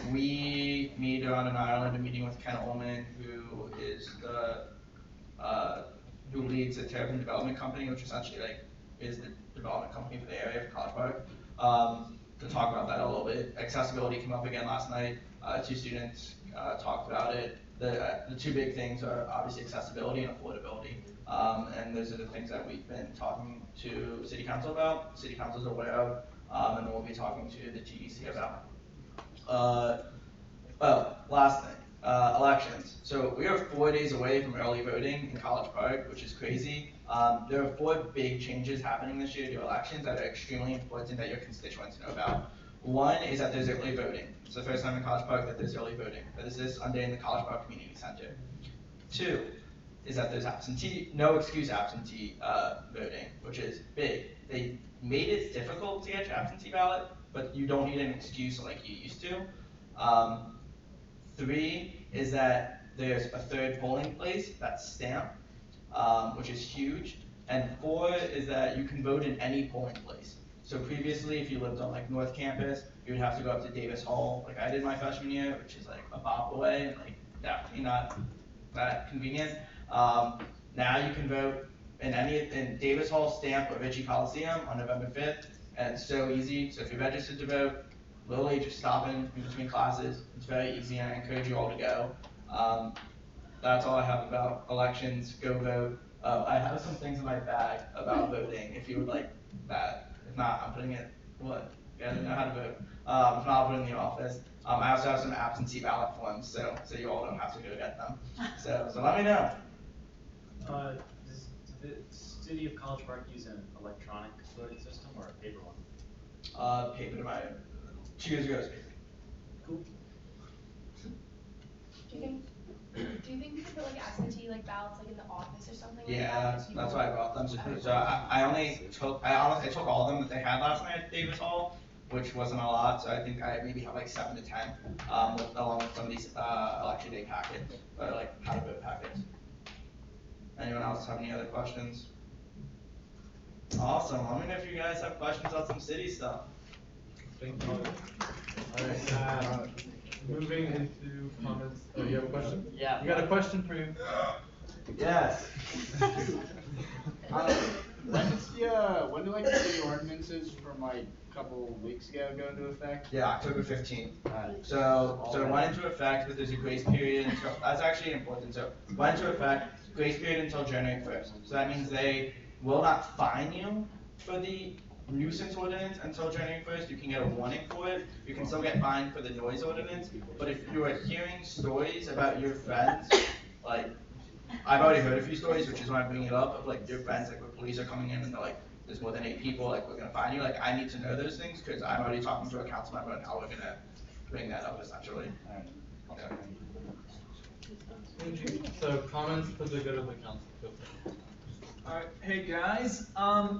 Me, Duran, and Ireland, are meeting with Ken Ullman, who is who leads the Terrapin Development Company, which essentially like is the development company for the area for College Park. To talk about that a little bit. Accessibility came up again last night. Two students talked about it. The two big things are obviously accessibility and affordability. And those are the things that we've been talking to City Council about. City Council's aware of, and then we'll be talking to the TDC about. Last thing, elections. So we are 4 days away from early voting in College Park, which is crazy. There are 4 big changes happening this year to elections that are extremely important that your constituents know about. One is that there's early voting. It's the first time in College Park that there's early voting. That is this Sunday in the College Park Community Center. 2 is that there's no excuse absentee voting, which is big. They made it difficult to get your absentee ballot, but you don't need an excuse like you used to. 3 is that there's a 3rd polling place that's stamped, which is huge. And 4 is that you can vote in any polling place. So previously, if you lived on like North Campus, you would have to go up to Davis Hall, like I did my freshman year, which is like a bop away, and like definitely not that convenient. Now you can vote in Davis Hall, Stamp, or Ritchie Coliseum on November 5th, and it's so easy. So if you're registered to vote, literally just stopping in between classes. It's very easy, and I encourage you all to go. That's all I have about elections. Go vote. I have some things in my bag about voting if you would like that. If not, I'm putting it, what? You guys know how to vote. If not, I'll put it in the office. I also have some absentee ballot forms, so you all don't have to go get them. So let me know. Does the city of College Park use an electronic voting system or a paper one? Paper to my 2 years ago it was paper. Cool. Do you think we could put like absentee like ballots like in the office or something? Yeah, like that, that's why I brought them. So I honestly took all of them that they had last night at Davis Hall, which wasn't a lot. So I think I maybe have like 7 to 10, along with some of these election day packets, or like how to vote packets. Anyone else have any other questions? Awesome. Let me know if you guys have questions on some city stuff. Thank you. Alright, moving into comments. Oh, you have a question? Yeah. You got a question for you? Yes. When do like the city ordinances from like a couple weeks ago go into effect? Yeah, October 15th. So it went into effect, but there's a grace period until, that's actually important. So it went into effect, grace period until January 1st. So that means they will not fine you for the nuisance ordinance until January 1st. You can get a warning for it. You can still get fined for the noise ordinance. But if you are hearing stories about your friends, like, I've already heard a few stories, which is why I'm bringing it up, of like your friends, like where police are coming in and they're like, there's more than 8 people, like we're gonna find you. Like I need to know those things because I'm already talking to a council member and how we're gonna bring that up essentially. Okay. So comments for the good of the council. Alright, hey guys.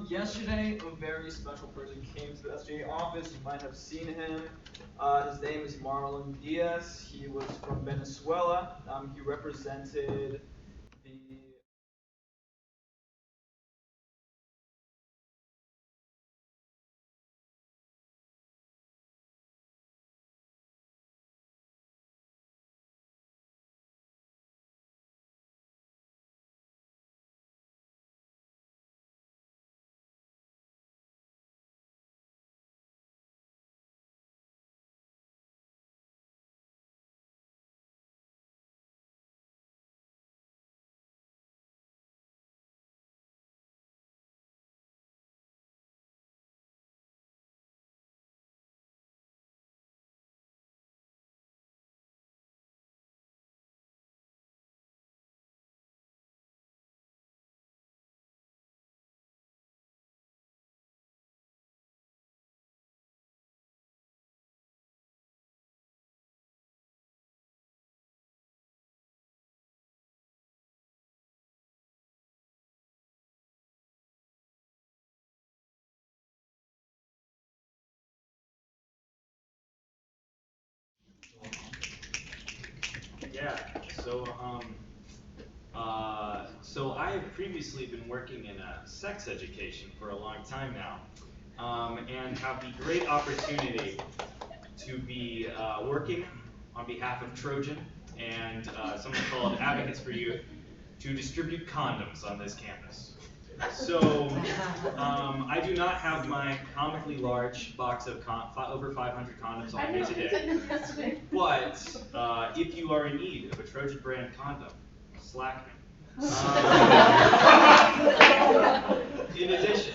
Yesterday a very special person came to the SGA office. You might have seen him. His name is Marlon Diaz. He was from Venezuela. He represented the Yeah. So I have previously been working in sex education for a long time now, and have the great opportunity to be working on behalf of Trojan and something called Advocates for Youth to distribute condoms on this campus. So I do not have my comically large box of over 500 condoms on me today. But if you are in need of a Trojan brand condom, slack me. In addition,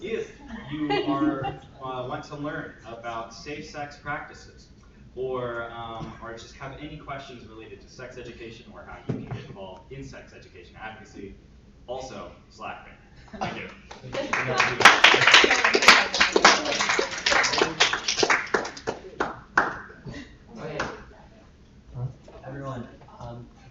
if you want to learn about safe sex practices, or just have any questions related to sex education or how you can get involved in sex education advocacy, also slack me. Thank you. Everyone,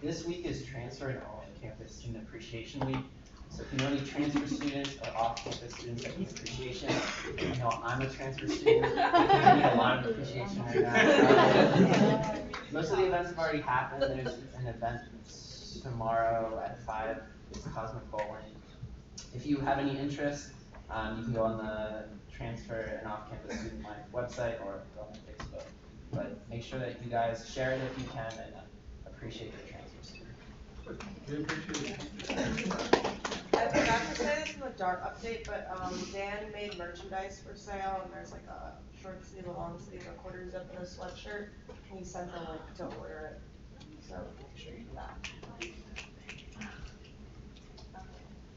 this week is Transfer and Off-Campus Student Appreciation Week. So if you know any transfer students or off-campus students that need appreciation, I know I'm a transfer student. I need a lot of appreciation right now. Most of the events have already happened. There's an event tomorrow at 5. It's Cosmic Bowling. If you have any interest, you can go on the Transfer and Off-Campus Student Life website or go on Facebook. But make sure that you guys share it if you can and appreciate your transfer student. We appreciate it. I forgot to say this in the DART update, but Dan made merchandise for sale, and there's like a short sleeve, a long sleeve, a quarter zip, and a sweatshirt. And he sent the link to order it, so make sure you do that.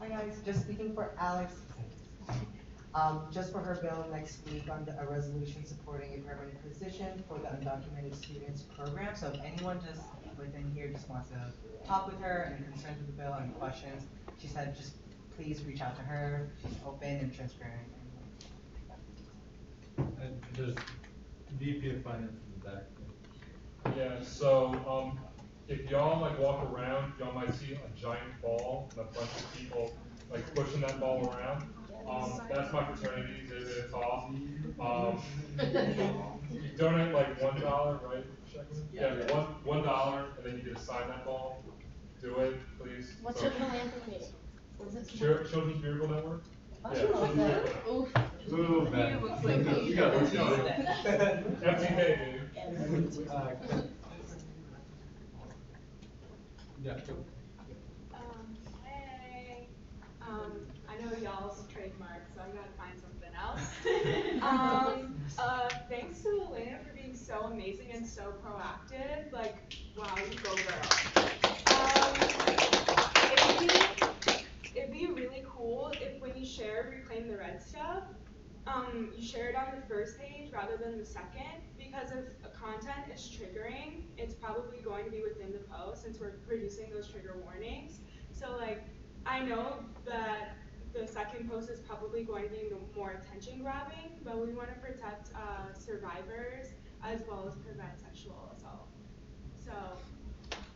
Hi guys, just speaking for Alex. Just for her bill next week on a resolution supporting a permanent position for the undocumented students program. So if anyone just within here just wants to talk with her and concerned with the bill and questions, she said just please reach out to her. She's open and transparent. And there's VP of Finance in the back. Yeah, so if y'all like walk around, y'all might see a giant ball and a bunch of people like pushing that ball around. That's my fraternity, it's off. You donate like $1, right? Yeah, $1, and then you get to sign that ball. Do it, please. What's So, your philanthropy? Children's Miracle Network? Oh, Yeah, I love Children's that. Miracle Oof. Network. Ooh, man. You looks like You got it. FTK, baby. Yeah. Hey. I know y'all's trademark, so I gotta find something else. Thanks to Elena for being so amazing and so proactive. Like, wow, you go girl. It'd be really cool if when you share Reclaim the Red stuff, you share it on the first page rather than the second, because if a content is triggering, it's probably going to be within the post since we're producing those trigger warnings. So like, I know that the second post is probably going to be more attention grabbing, but we want to protect survivors as well as prevent sexual assault. So.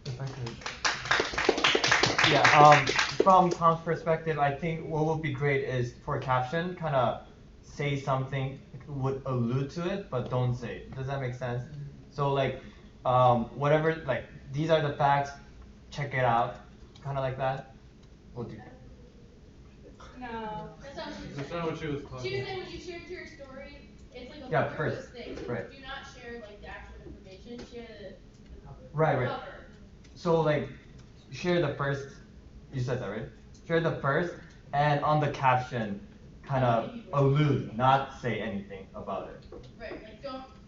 If I could. Yeah, from Tom's perspective, I think what would be great is for a caption, kind of say something would allude to it, but don't say it. Does that make sense? So like, whatever, like, these are the facts, check it out, kind of like that. We'll do. No. That's not what she That's not what she was talking She was about. saying when you share it to your story, it's like a Yeah, part of first, those things. right. Do not share like the actual information. Share the Right. cover. So like, share the first, you said that, right? Share the first, and on the caption, kind of allude, not say anything about it. Right, like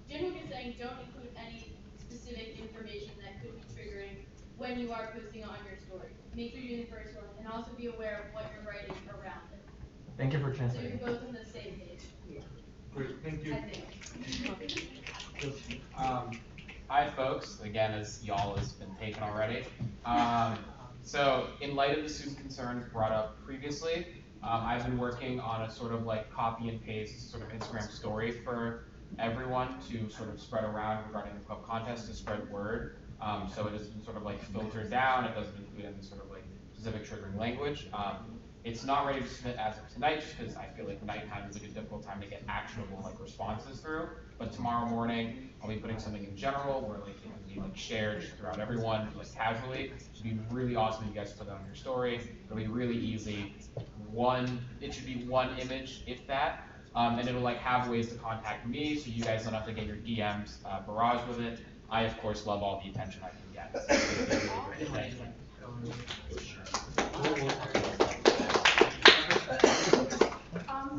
Jin was saying, don't include any specific information that could be triggering when you are posting on your story. Make sure you do the first one, and also be aware of what you're writing around it. Thank you for So translating. you're both on the same page. Great, thank you. I think. Hi folks, again as y'all has been taken already. So in light of the student concerns brought up previously, I've been working on a sort of like copy and paste sort of Instagram story for everyone to sort of spread around regarding the club contest to spread word. So it doesn't sort of like filter down, it doesn't include any sort of like specific triggering language. It's not ready to submit as of tonight, just because I feel like nighttime is like a difficult time to get actionable like responses through. But tomorrow morning, I'll be putting something in general where like it can be like shared throughout everyone, like casually. It'd be really awesome if you guys put that on your story. It'll be really easy. It should be one image, if that. And it'll like have ways to contact me, so you guys don't have to get your DMs barraged with it. I of course love all the attention I can get. So it'll be a really great thing.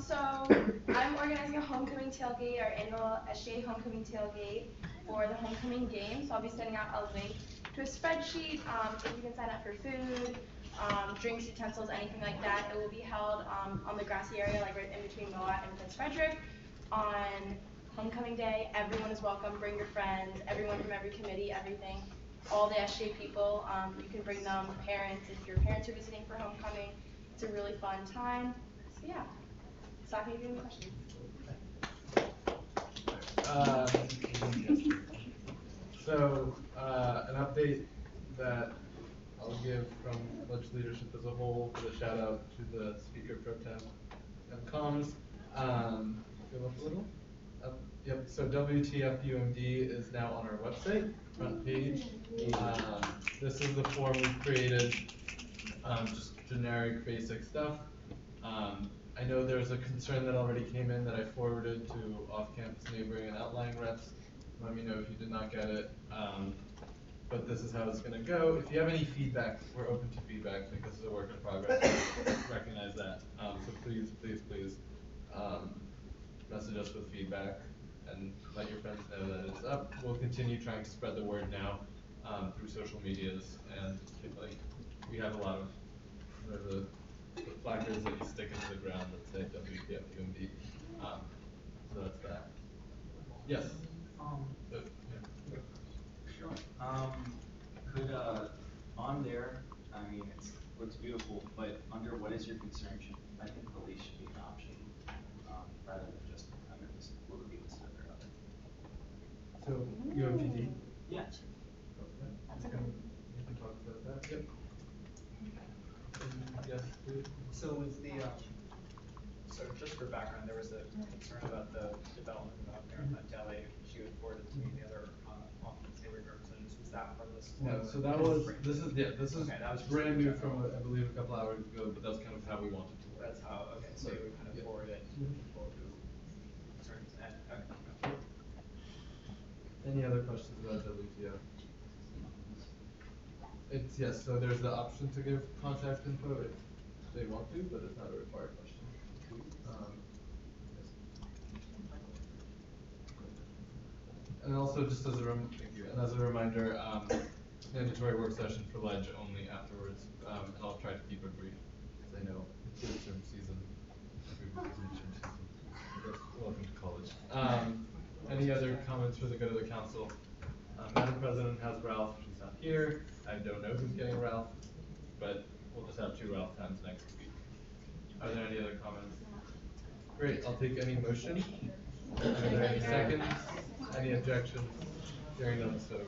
So I'm organizing a homecoming tailgate, our annual SGA homecoming tailgate for the homecoming game. So I'll be sending out a link to a spreadsheet, if you can sign up for food, drinks, utensils, anything like that. It will be held on the grassy area, like right in between Moat and Prince Frederick on homecoming day. Everyone is welcome. Bring your friends, everyone from every committee, everything. All the SGA people, you can bring them, parents, if your parents are visiting for homecoming. It's a really fun time. So yeah. Stop me if you have any questions. An update that I'll give from Ledge leadership as a whole, with a shout out to the speaker pro tem and comms. Go up a little. Yep, so WTF UMD is now on our website, front page. This is the form we've created, just generic basic stuff. I know there's a concern that already came in that I forwarded to off-campus neighboring and outlying reps. Let me know if you did not get it. But this is how it's gonna go. If you have any feedback, we're open to feedback. I think this is a work in progress. Recognize that. So please message us with feedback and let your friends know that it's up. We'll continue trying to spread the word now through social medias, and like we have a lot of the placards that you stick into the ground that say WTF UMD. So that's that. Yes. Sure. Could on there, I mean it looks beautiful, but under what is your concern, I think police should be an option, rather than just under this will it be listed under other. So UMPD? Yeah. Okay. We can talk about that. Yep. Yes, please. So is the so just for background, there was a concern about the development about Maritime Deli. She would forward it to me, the other office neighborhood representatives. Was that part of this? No, so that was this is okay, that was brand new from I believe a couple hours ago, but that's kind of how we wanted to work. That's how so you would kind of forward it forward to concerns and okay. Any other questions about WTO? It's yes, so there's the option to give contact info if they want to, but it's not a required question. And also just as a thank you. And as a reminder, mandatory work session for Ledge only afterwards. And I'll try to keep it brief because I know it's midterm season. Everybody's midterm season. Welcome to college. Any other comments for the good of the council? Madam President has Ralph. She's not here. I don't know who's getting Ralph, but we'll just have 2 Ralph times next week. Are there any other comments? Great. I'll take any motion. Are there any seconds? Any objections? Hearing none, so.